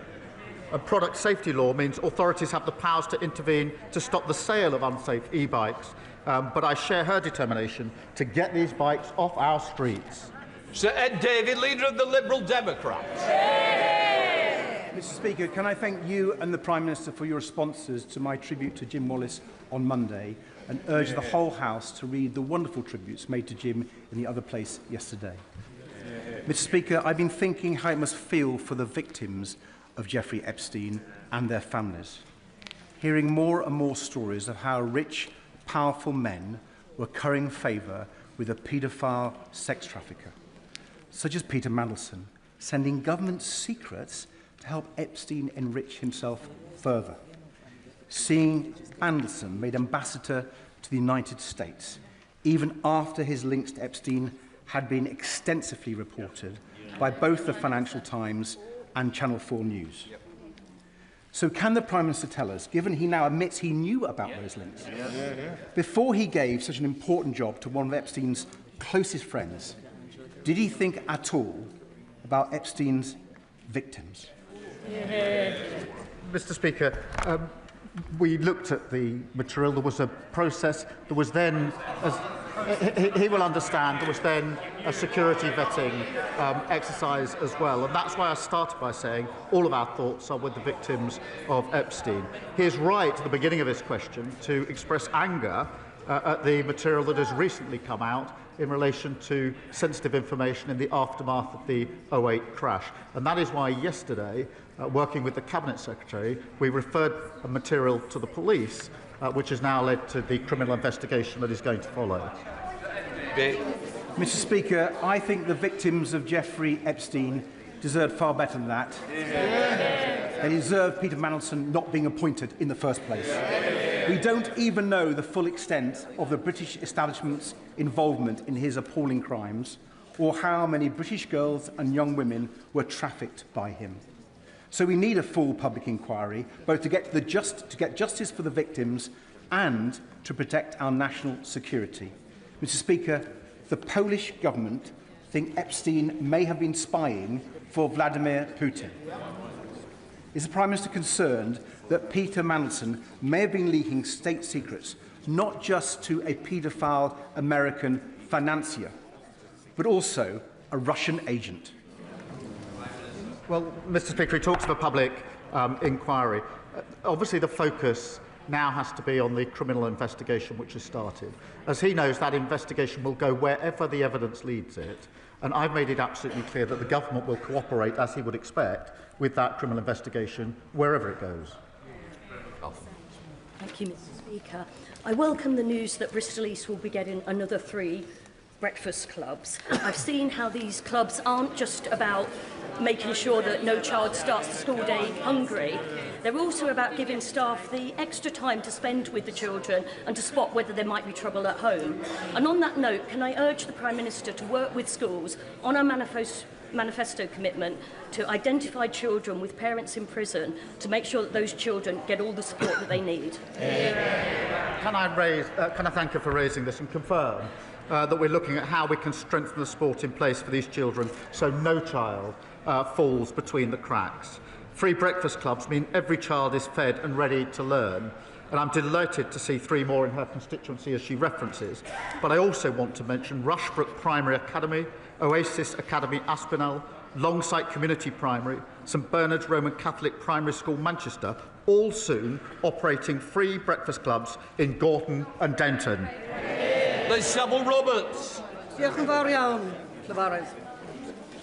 A product safety law means authorities have the powers to intervene to stop the sale of unsafe e-bikes. But I share her determination to get these bikes off our streets. Sir Ed Davey, Leader of the Liberal Democrats. Mr. Speaker, can I thank you and the Prime Minister for your responses to my tribute to Jim Wallace on Monday. and urge the whole House to read the wonderful tributes made to Jim in the other place yesterday. Mr. Speaker, I've been thinking how it must feel for the victims of Jeffrey Epstein and their families, hearing more and more stories of how rich, powerful men were currying favour with a paedophile sex trafficker, such as Peter Mandelson, sending government secrets to help Epstein enrich himself further. Seeing Mandelson made ambassador to the United States, even after his links to Epstein had been extensively reported by both the Financial Times and Channel 4 News. So can the Prime Minister tell us, given he now admits he knew about those links, before he gave such an important job to one of Epstein's closest friends, did he think at all about Epstein's victims? Mr. Speaker, we looked at the material. There was a process. There was then, as he will understand, there was then a security vetting exercise as well. And that's why I started by saying all of our thoughts are with the victims of Epstein. He is right at the beginning of his question to express anger at the material that has recently come out in relation to sensitive information in the aftermath of the 2008 crash. And that is why yesterday, working with the Cabinet Secretary, we referred a material to the police, which has now led to the criminal investigation that is going to follow. Mr. Speaker, I think the victims of Jeffrey Epstein deserved far better than that. They deserve Peter Mandelson not being appointed in the first place. We don't even know the full extent of the British establishment's involvement in his appalling crimes, or how many British girls and young women were trafficked by him. So we need a full public inquiry, both to get justice for the victims and to protect our national security. Mr. Speaker, the Polish government think Epstein may have been spying for Vladimir Putin. Is the Prime Minister concerned that Peter Mandelson may have been leaking state secrets, not just to a paedophile American financier, but also a Russian agent? Well, Mr. Speaker, he talks of a public inquiry. Obviously, the focus now has to be on the criminal investigation which has started. As he knows, that investigation will go wherever the evidence leads it. And I've made it absolutely clear that the government will cooperate, as he would expect, with that criminal investigation, wherever it goes. Thank you, Mr. Speaker. I welcome the news that Bristol East will be getting another 3 breakfast clubs. I've seen how these clubs aren't just about making sure that no child starts the school day hungry. They're also about giving staff the extra time to spend with the children and to spot whether there might be trouble at home. And on that note, can I urge the Prime Minister to work with schools on our manifesto commitment to identify children with parents in prison to make sure that those children get all the support that they need? Can I thank her for raising this and confirm that we're looking at how we can strengthen the support in place for these children so no child falls between the cracks. Free breakfast clubs mean every child is fed and ready to learn, and I'm delighted to see 3 more in her constituency as she references. But I also want to mention Rushbrook Primary Academy, Oasis Academy Aspinall, Longsight Community Primary, St Bernard's Roman Catholic Primary School Manchester, all soon operating free breakfast clubs in Gorton and Denton. Sybil Roberts. Diolch yn fawr iawn, Llyfarydd.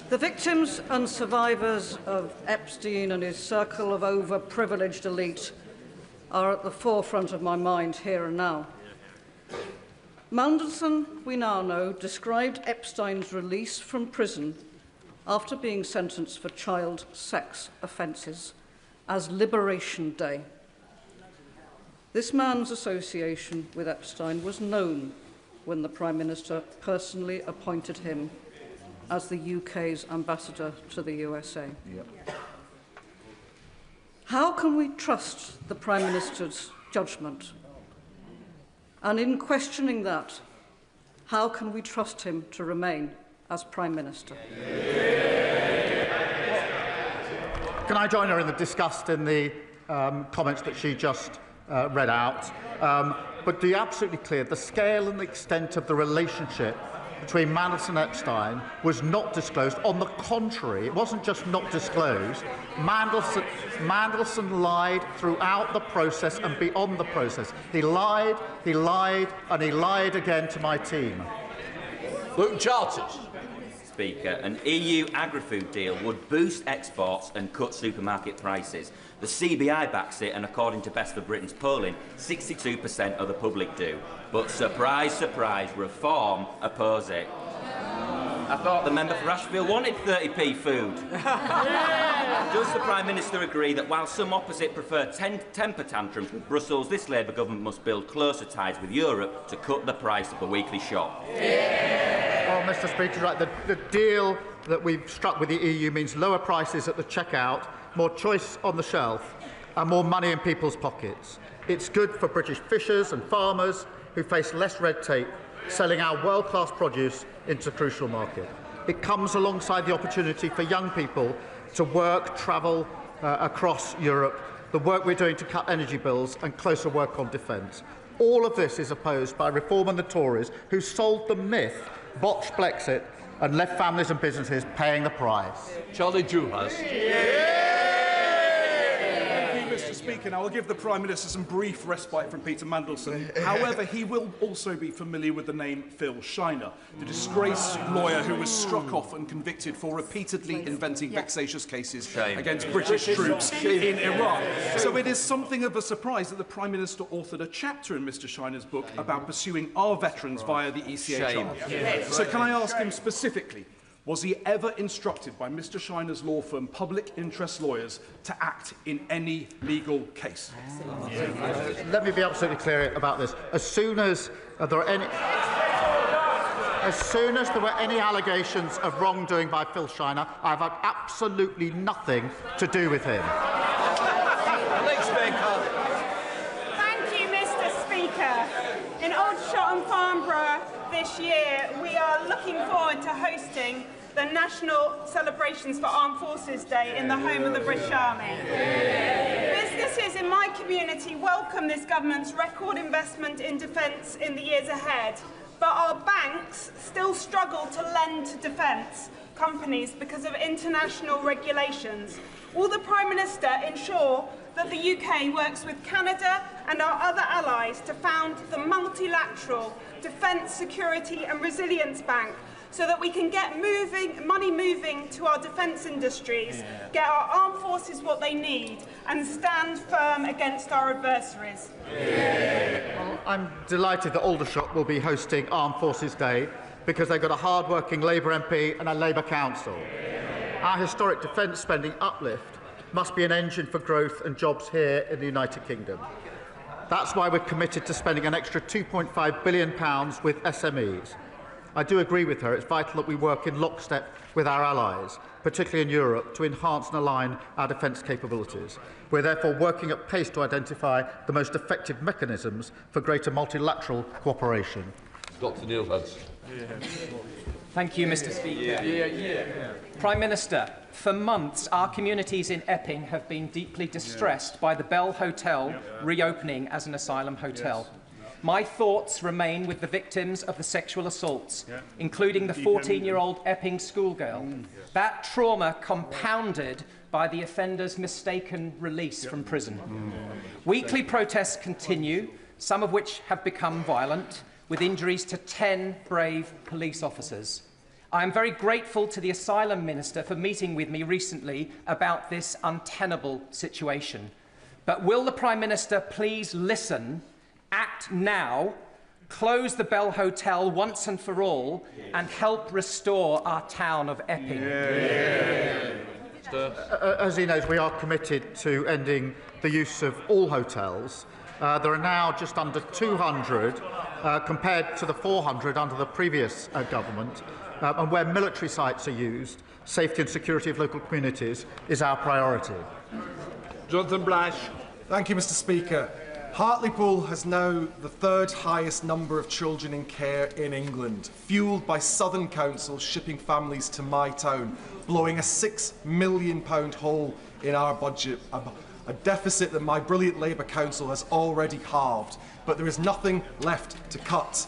The victims and survivors of Epstein and his circle of overprivileged elite are at the forefront of my mind here and now. Mandelson, we now know, described Epstein's release from prison after being sentenced for child sex offences as Liberation Day. This man's association with Epstein was known when the Prime Minister personally appointed him as the UK's ambassador to the USA. Yep. How can we trust the Prime Minister's judgment? And in questioning that, how can we trust him to remain as Prime Minister? Can I join her in the disgust in the comments that she just read out? But to be absolutely clear, the scale and the extent of the relationship between Mandelson and Epstein was not disclosed. On the contrary, it wasn't just not disclosed. Mandelson lied throughout the process and beyond the process. He lied, and he lied again to my team. Luke Charters. Speaker, an EU agri-food deal would boost exports and cut supermarket prices. The CBI backs it, and according to Best for Britain's polling, 62% of the public do. But surprise, surprise, Reform oppose it. I thought the member for Ashfield wanted 30p food. Does the Prime Minister agree that while some opposite prefer temper tantrums with Brussels, this Labour government must build closer ties with Europe to cut the price of a weekly shop? Well, Mr. Speaker, right, the deal that we've struck with the EU means lower prices at the checkout, more choice on the shelf, and more money in people's pockets. It's good for British fishers and farmers who face less red tape, selling our world-class produce into a crucial market. It comes alongside the opportunity for young people to work, travel across Europe, the work we're doing to cut energy bills and closer work on defence. All of this is opposed by Reform and the Tories, who sold the myth, botched Brexit, and left families and businesses paying the price. Charlie Juhas. Mr. Speaker, now I'll give the Prime Minister some brief respite from Peter Mandelson. However, he will also be familiar with the name Phil Shiner, the disgraced lawyer who was struck off and convicted for repeatedly inventing vexatious cases against British troops in Iraq. So it is something of a surprise that the Prime Minister authored a chapter in Mr. Shiner's book about pursuing our veterans via the ECHR. So can I ask him specifically, was he ever instructed by Mr. Shiner's law firm, Public Interest Lawyers, to act in any legal case? Let me be absolutely clear about this. As soon as there were any allegations of wrongdoing by Phil Shiner, I've had absolutely nothing to do with him. Thank you, Mr. Speaker. In Aldershot and Farnborough this year, we are looking forward to hosting the National Celebrations for Armed Forces Day in the home of the British Army. Businesses in my community welcome this government's record investment in defence in the years ahead, but our banks still struggle to lend to defence companies because of international regulations. Will the Prime Minister ensure that the UK works with Canada and our other allies to found the multilateral Defence, Security and Resilience Bank so that we can get money moving to our defence industries, get our armed forces what they need and stand firm against our adversaries? Well, I'm delighted that Aldershot will be hosting Armed Forces Day because they've got a hard-working Labour MP and a Labour council. Our historic defence spending uplift must be an engine for growth and jobs here in the United Kingdom. That's why we're committed to spending an extra £2.5 billion with SMEs. I do agree with her. It's vital that we work in lockstep with our allies, particularly in Europe, to enhance and align our defence capabilities. We're therefore working at pace to identify the most effective mechanisms for greater multilateral cooperation. Dr. Neil Hudson. Thank you, Mr. Speaker. Prime Minister, for months our communities in Epping have been deeply distressed by the Bell Hotel reopening as an asylum hotel. My thoughts remain with the victims of the sexual assaults, including the 14-year-old Epping schoolgirl. That trauma compounded by the offender's mistaken release from prison. Weekly protests continue, some of which have become violent, with injuries to 10 brave police officers. I am very grateful to the Asylum Minister for meeting with me recently about this untenable situation. But will the Prime Minister please listen, act now, close the Bell Hotel once and for all, and help restore our town of Epping? As he knows, we are committed to ending the use of all hotels. There are now just under 200 compared to the 400 under the previous government. And where military sites are used, safety and security of local communities is our priority. Jonathan Blash. Thank you, Mr. Speaker. Hartlepool has now the third highest number of children in care in England, fuelled by Southern Council shipping families to my town, blowing a £6 million hole in our budget, a deficit that my brilliant Labour Council has already halved. But there is nothing left to cut.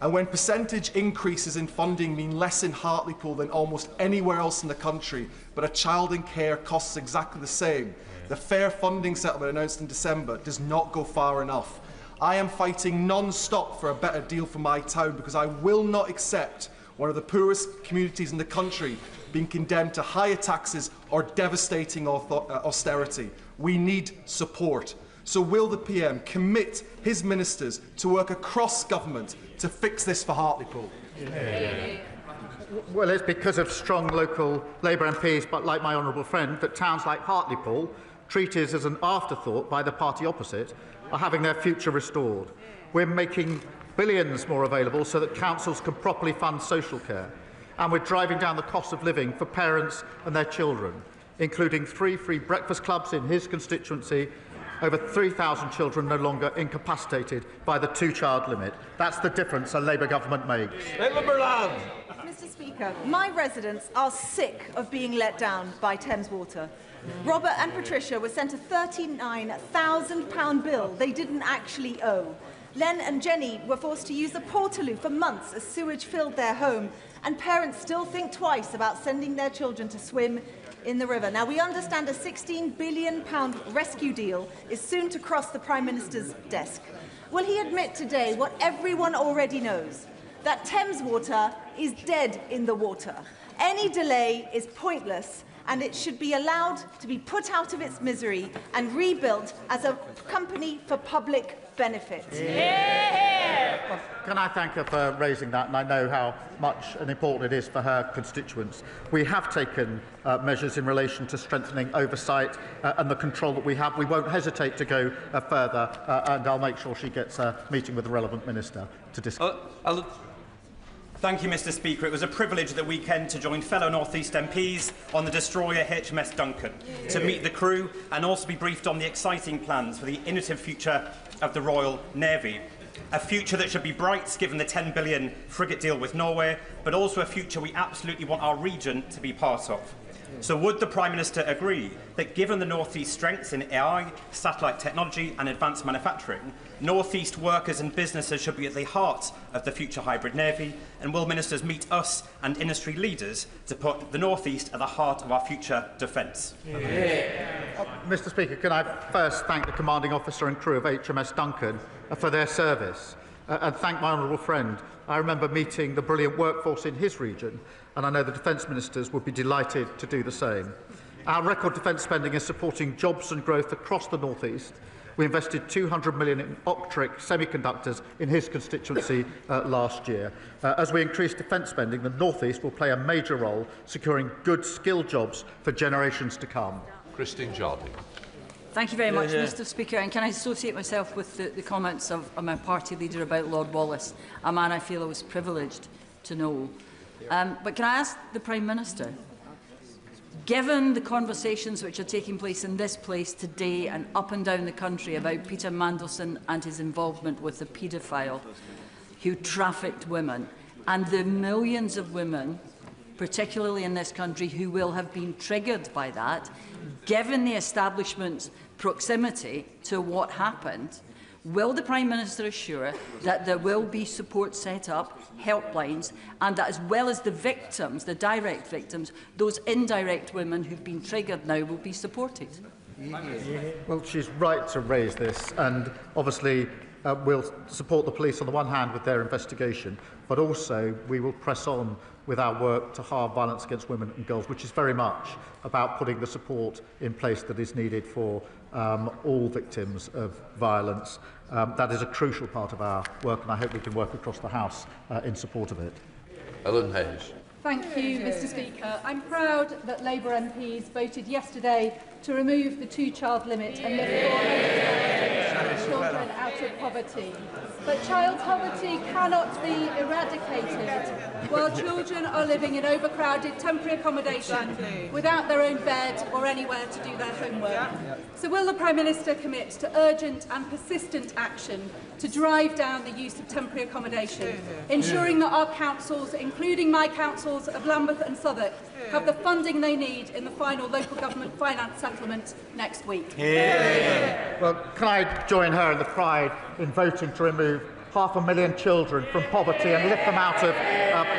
And when percentage increases in funding mean less in Hartlepool than almost anywhere else in the country, but a child in care costs exactly the same, the fair funding settlement announced in December does not go far enough. I am fighting non-stop for a better deal for my town because I will not accept one of the poorest communities in the country being condemned to higher taxes or devastating austerity. We need support. So will the PM commit his ministers to work across government to fix this for Hartlepool? Well, it's because of strong local Labour MPs, but like my honourable friend, that towns like Hartlepool, treated as an afterthought by the party opposite, are having their future restored. We're making billions more available so that councils can properly fund social care. And we're driving down the cost of living for parents and their children, including 3 free breakfast clubs in his constituency, over 3,000 children no longer incapacitated by the 2-child limit. That's the difference a Labour government makes. Mr. Speaker, my residents are sick of being let down by Thames Water. Robert and Patricia were sent a £39,000 bill they didn't actually owe. Len and Jenny were forced to use the Portaloo for months as sewage filled their home, and parents still think twice about sending their children to swim in the river. Now, we understand a £16 billion rescue deal is soon to cross the Prime Minister's desk. Will he admit today what everyone already knows, that Thames Water is dead in the water? Any delay is pointless, and it should be allowed to be put out of its misery and rebuilt as a company for public benefit. Well, can I thank her for raising that, and I know how much and important it is for her constituents. We have taken measures in relation to strengthening oversight and the control that we have. We won't hesitate to go further, and I'll make sure she gets a meeting with the relevant minister to discuss. Thank you, Mr. Speaker. It was a privilege that weekend to join fellow North East MPs on the destroyer HMS Duncan, to meet the crew and also be briefed on the exciting plans for the innovative future of the Royal Navy. A future that should be bright, given the £10 billion frigate deal with Norway, but also a future we absolutely want our region to be part of. So would the Prime Minister agree that given the North East strengths in AI, satellite technology and advanced manufacturing, North East workers and businesses should be at the heart of the future hybrid navy? And will ministers meet us and industry leaders to put the North East at the heart of our future defence? Mr. Speaker, can I first thank the commanding officer and crew of HMS Duncan for their service, and thank my honourable friend. I remember meeting the brilliant workforce in his region, and I know the defence ministers would be delighted to do the same. Our record defence spending is supporting jobs and growth across the North East. We invested £200 million in Optric semiconductors in his constituency last year. As we increase defence spending, the North East will play a major role securing good skilled jobs for generations to come. Christine Jardine. Thank you very much, Mr. Speaker. And can I associate myself with the comments of my party leader about Lord Wallace, a man I feel I was privileged to know. But can I ask the Prime Minister, given the conversations which are taking place in this place today and up and down the country about Peter Mandelson and his involvement with the paedophile who trafficked women, and the millions of women, particularly in this country, who will have been triggered by that, given the establishment's proximity to what happened, will the Prime Minister assure that there will be support set up, helplines, and that as well as the victims, the direct victims, those indirect women who've been triggered now will be supported? Well, she's right to raise this, and obviously we'll support the police on the one hand with their investigation, but also we will press on with our work to halve violence against women and girls, which is very much about putting the support in place that is needed for all victims of violence. That is a crucial part of our work, and I hope we can work across the House in support of it. Ellen Hayes. Thank you, Mr. Speaker. I'm proud that Labour MPs voted yesterday to remove the 2-child limit and lift 400,000 children out of poverty. But child poverty cannot be eradicated while children are living in overcrowded temporary accommodation without their own bed or anywhere to do their homework. So will the Prime Minister commit to urgent and persistent action to drive down the use of temporary accommodation, ensuring that our councils, including my councils of Lambeth and Southwark, have the funding they need in the final local government finance settlement next week? Well, can I join her in the pride in voting to remove 500,000 children from poverty and lift them out of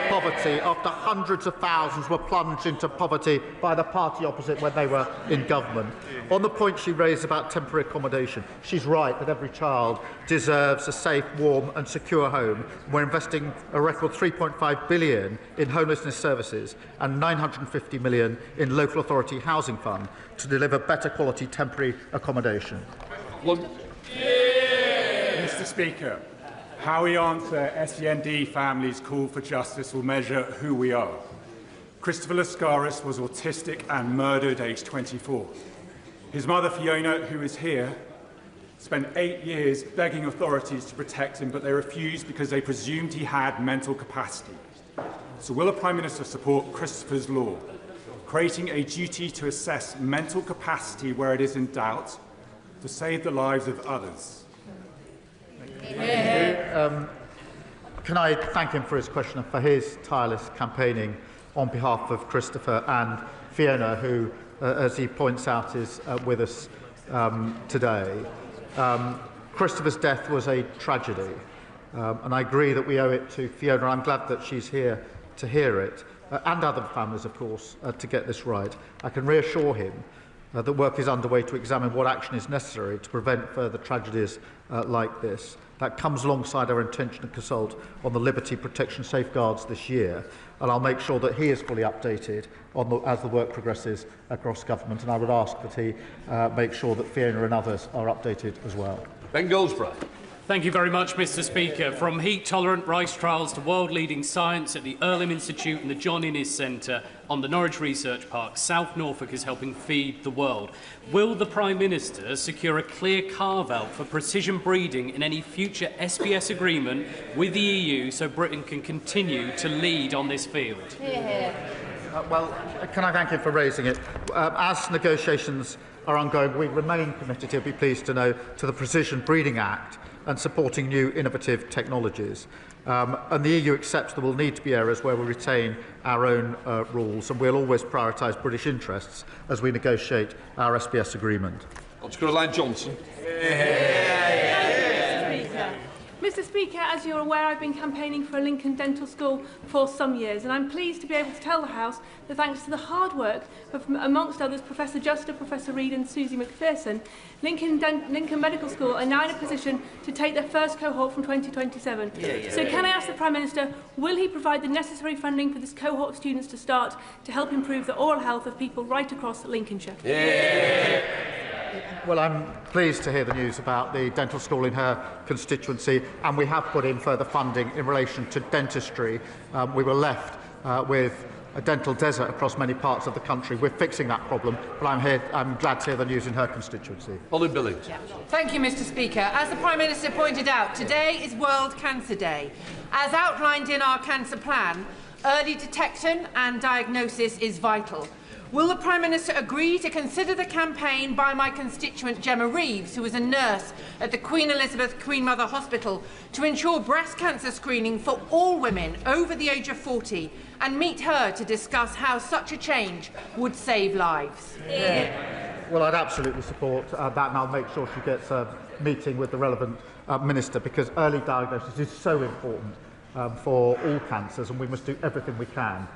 poverty after hundreds of thousands were plunged into poverty by the party opposite when they were in government. On the point she raised about temporary accommodation, she's right that every child deserves a safe, warm and secure home. We're investing a record £3.5 billion in homelessness services and £950 million in local authority housing fund to deliver better quality temporary accommodation. Mr. Speaker, how we answer SEND families' call for justice will measure who we are. Christopher Lascaris was autistic and murdered aged 24. His mother, Fiona, who is here, spent 8 years begging authorities to protect him, but they refused because they presumed he had mental capacity. So will the Prime Minister support Christopher's law, creating a duty to assess mental capacity where it is in doubt to save the lives of others? Can I thank him for his question and for his tireless campaigning on behalf of Christopher and Fiona, who, as he points out, is with us today. Christopher's death was a tragedy, and I agree that we owe it to Fiona. I'm glad that she's here to hear it, and other families, of course, to get this right. I can reassure him that work is underway to examine what action is necessary to prevent further tragedies like this. That comes alongside our intention to consult on the liberty protection safeguards this year, and I'll make sure that he is fully updated on as the work progresses across government, and I would ask that he make sure that Fiona and others are updated as well. Ben Goldsborough. Thank you very much, Mr. Speaker. From heat-tolerant rice trials to world-leading science at the Earlham Institute and the John Innes Centre on the Norwich Research Park, South Norfolk is helping feed the world. Will the Prime Minister secure a clear carve-out for precision breeding in any future SPS agreement with the EU so Britain can continue to lead on this field? Well, can I thank him for raising it? As negotiations are ongoing, we remain committed, he'll be pleased to know, to the Precision Breeding Act and supporting new innovative technologies. And the EU accepts there will need to be areas where we retain our own rules, and we'll always prioritise British interests as we negotiate our SPS agreement. Caroline Johnson. Mr. Speaker, as you're aware, I've been campaigning for a Lincoln Dental School for some years, and I'm pleased to be able to tell the House that thanks to the hard work of, amongst others, Professor Juster, Professor Reid and Susie McPherson, Lincoln Medical School are now in a position to take their first cohort from 2027. So can I ask the Prime Minister, will he provide the necessary funding for this cohort of students to start to help improve the oral health of people right across Lincolnshire? Well, I'm pleased to hear the news about the dental school in her constituency, and we have put in further funding in relation to dentistry. We were left with a dental desert across many parts of the country. We're fixing that problem, but I'm glad to hear the news in her constituency. Ollie Billings. Thank you, Mr. Speaker. As the Prime Minister pointed out, today is World Cancer Day. As outlined in our cancer plan, early detection and diagnosis is vital. Will the Prime Minister agree to consider the campaign by my constituent Gemma Reeves, who is a nurse at the Queen Elizabeth Queen Mother Hospital, to ensure breast cancer screening for all women over the age of 40, and meet her to discuss how such a change would save lives? Well, I'd absolutely support that, and I'll make sure she gets a meeting with the relevant minister, because early diagnosis is so important for all cancers, and we must do everything we can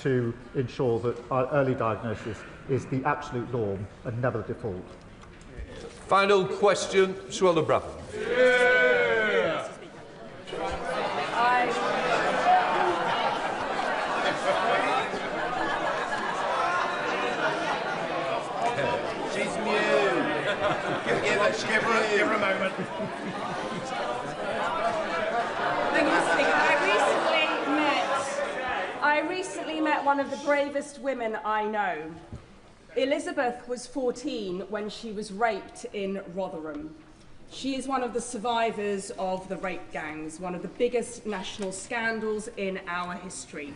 to ensure that our early diagnosis is the absolute norm and never the default. Final question, Suella Brabham. She's mute. Give her a moment. Thank you, Mr. Speaker. I recently met one of the bravest women I know. Elizabeth was 14 when she was raped in Rotherham. She is one of the survivors of the rape gangs, one of the biggest national scandals in our history.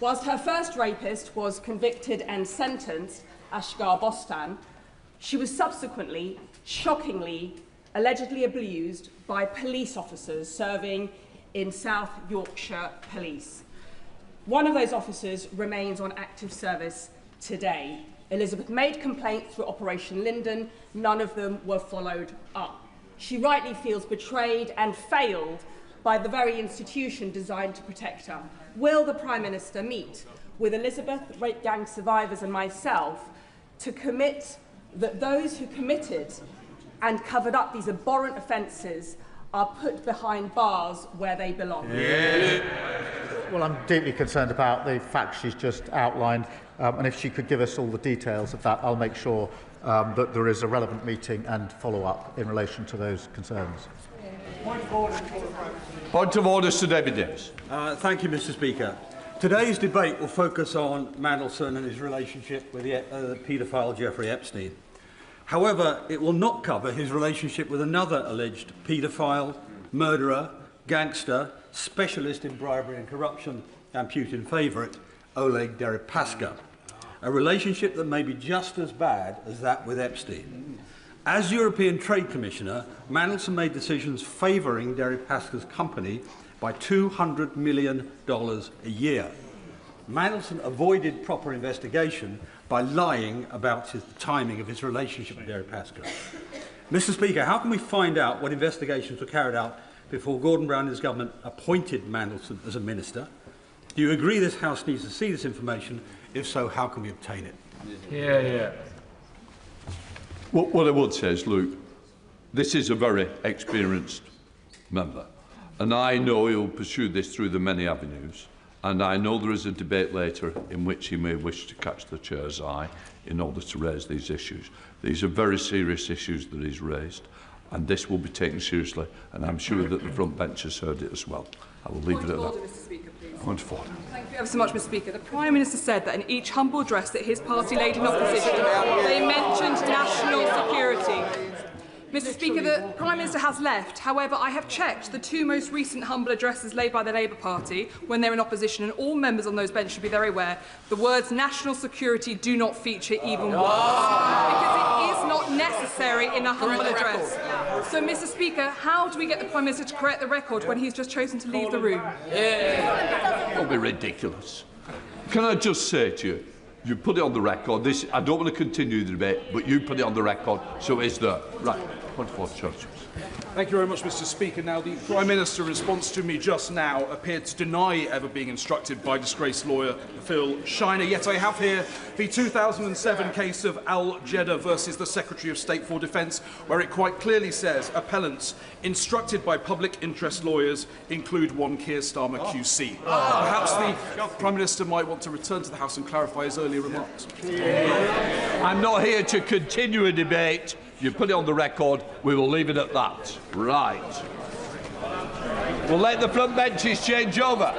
Whilst her first rapist was convicted and sentenced, Ashgar Bostan, she was subsequently, shockingly, allegedly abused by police officers serving in South Yorkshire Police. One of those officers remains on active service today. Elizabeth made complaints through Operation Linden. None of them were followed up. she rightly feels betrayed and failed by the very institution designed to protect her. Will the Prime Minister meet with Elizabeth, rape gang survivors and myself to commit that those who committed and covered up these abhorrent offences are put behind bars where they belong? Yeah. Well, I'm deeply concerned about the facts she's just outlined, and if she could give us all the details of that, I'll make sure that there is a relevant meeting and follow-up in relation to those concerns. Point of order, Sir David Davis. Thank you, Mr. Speaker. Today's debate will focus on Mandelson and his relationship with the paedophile Jeffrey Epstein. However, it will not cover his relationship with another alleged paedophile, murderer, gangster, specialist in bribery and corruption, and Putin favourite, Oleg Deripaska, a relationship that may be just as bad as that with Epstein. As European Trade Commissioner, Mandelson made decisions favouring Deripaska's company by $200 million a year. Mandelson avoided proper investigation by lying about the timing of his relationship with Deripaska. Mr. Speaker, how can we find out what investigations were carried out before Gordon Brown and his government appointed Mandelson as a minister? Do you agree this House needs to see this information? If so, how can we obtain it? Yeah. What I would say is, look, this is a very experienced member, and I know he'll pursue this through the many avenues, and I know there is a debate later in which he may wish to catch the chair's eye in order to raise these issues. These are very serious issues that he's raised, and this will be taken seriously, and I'm sure that the front bench has heard it as well. I will leave it at that. Mr. Speaker, please. Point of order. Thank you ever so much, Mr. Speaker. The Prime Minister said that in each humble address that his party laid in opposition, they mentioned national security. Mr. Speaker, the Prime Minister has left. However, I have checked the two most recent humble addresses laid by the Labour Party when they're in opposition, and all members on those benches should be very aware the words national security do not feature even once, because it is not necessary in a humble address. So, Mr. Speaker, how do we get the Prime Minister to correct the record when he's just chosen to leave the room? Don't be ridiculous. Can I just say to you, you put it on the record. I don't want to continue the debate, but you put it on the record, so it's there. Right. Point of order, Church. Thank you very much, Mr. Speaker. Now, the Prime Minister, in response to me just now, appeared to deny ever being instructed by disgraced lawyer Phil Shiner. Yet I have here the 2007 case of Al-Jeddah versus the Secretary of State for Defence, where it quite clearly says appellants instructed by public interest lawyers include one Keir Starmer QC. Perhaps the Prime Minister might want to return to the House and clarify his earlier remarks. I'm not here to continue a debate. You put it on the record, we will leave it at that. Right. We'll let the front benches change over.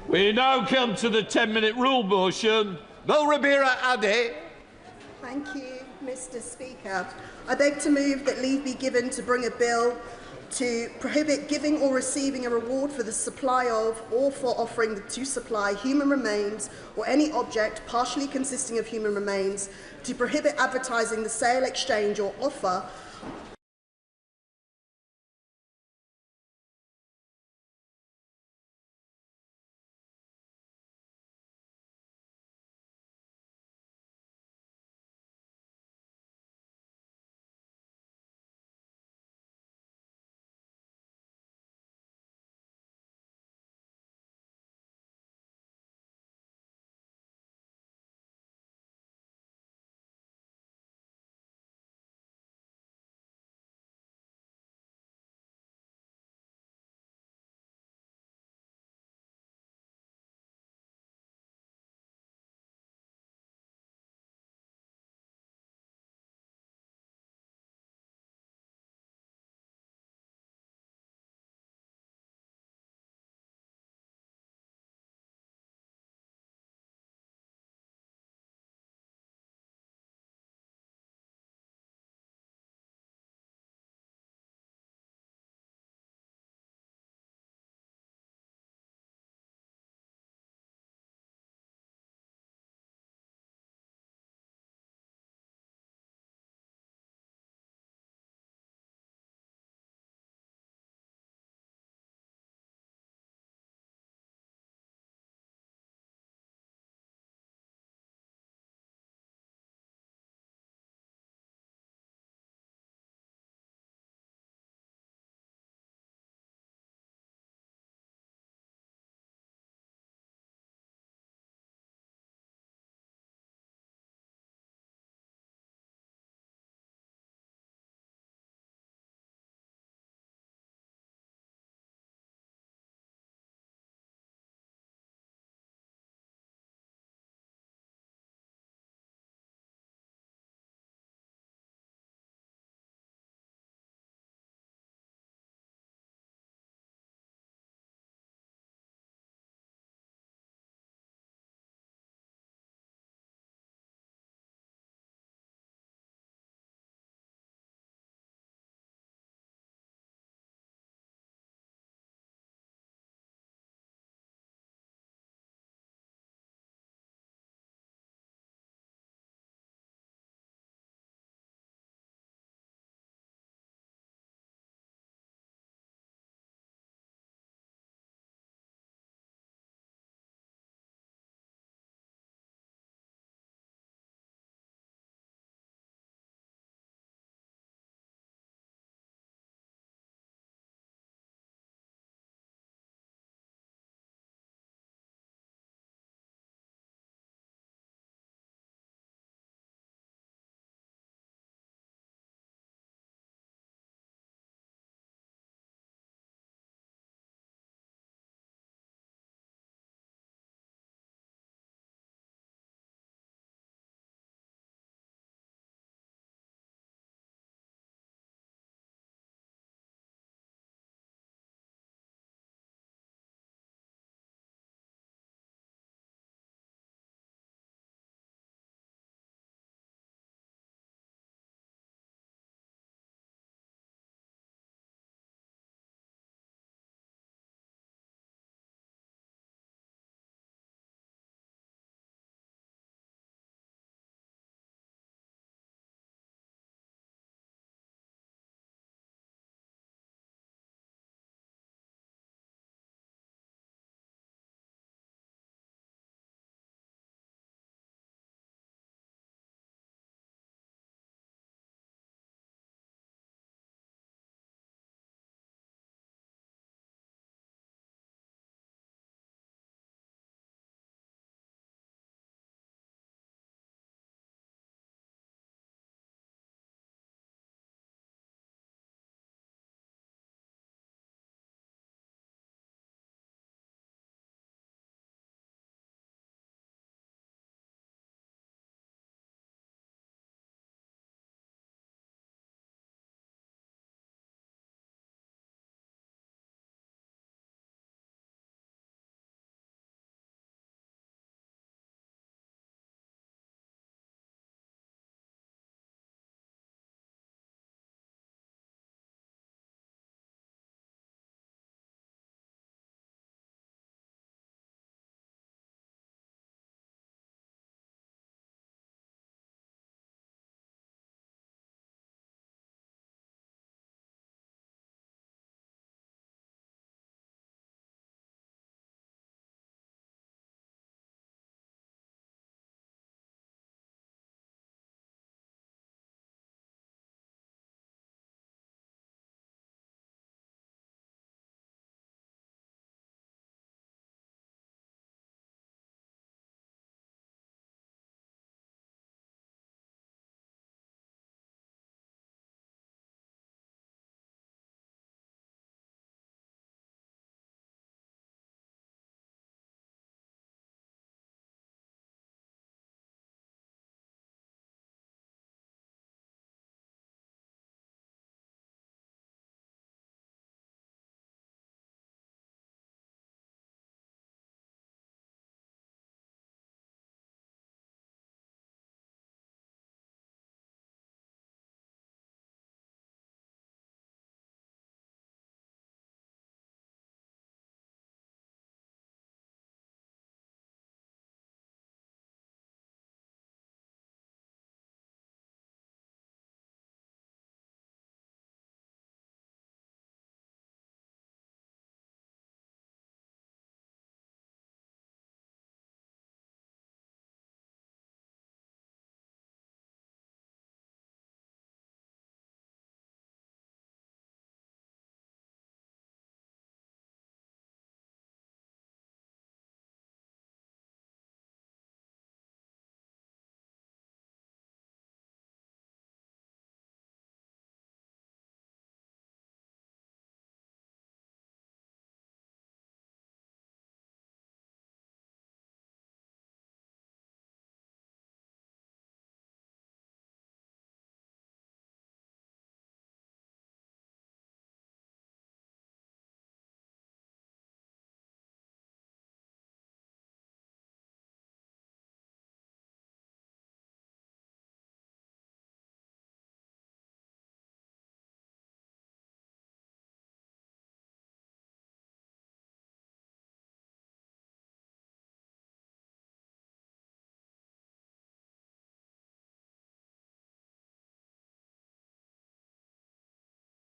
We now come to the 10-minute rule motion. Bill Rabira Ade. Thank you, Mr. Speaker. I beg to move that leave be given to bring a bill to prohibit giving or receiving a reward for the supply of or for offering to supply human remains or any object partially consisting of human remains, to prohibit advertising the sale, exchange or offer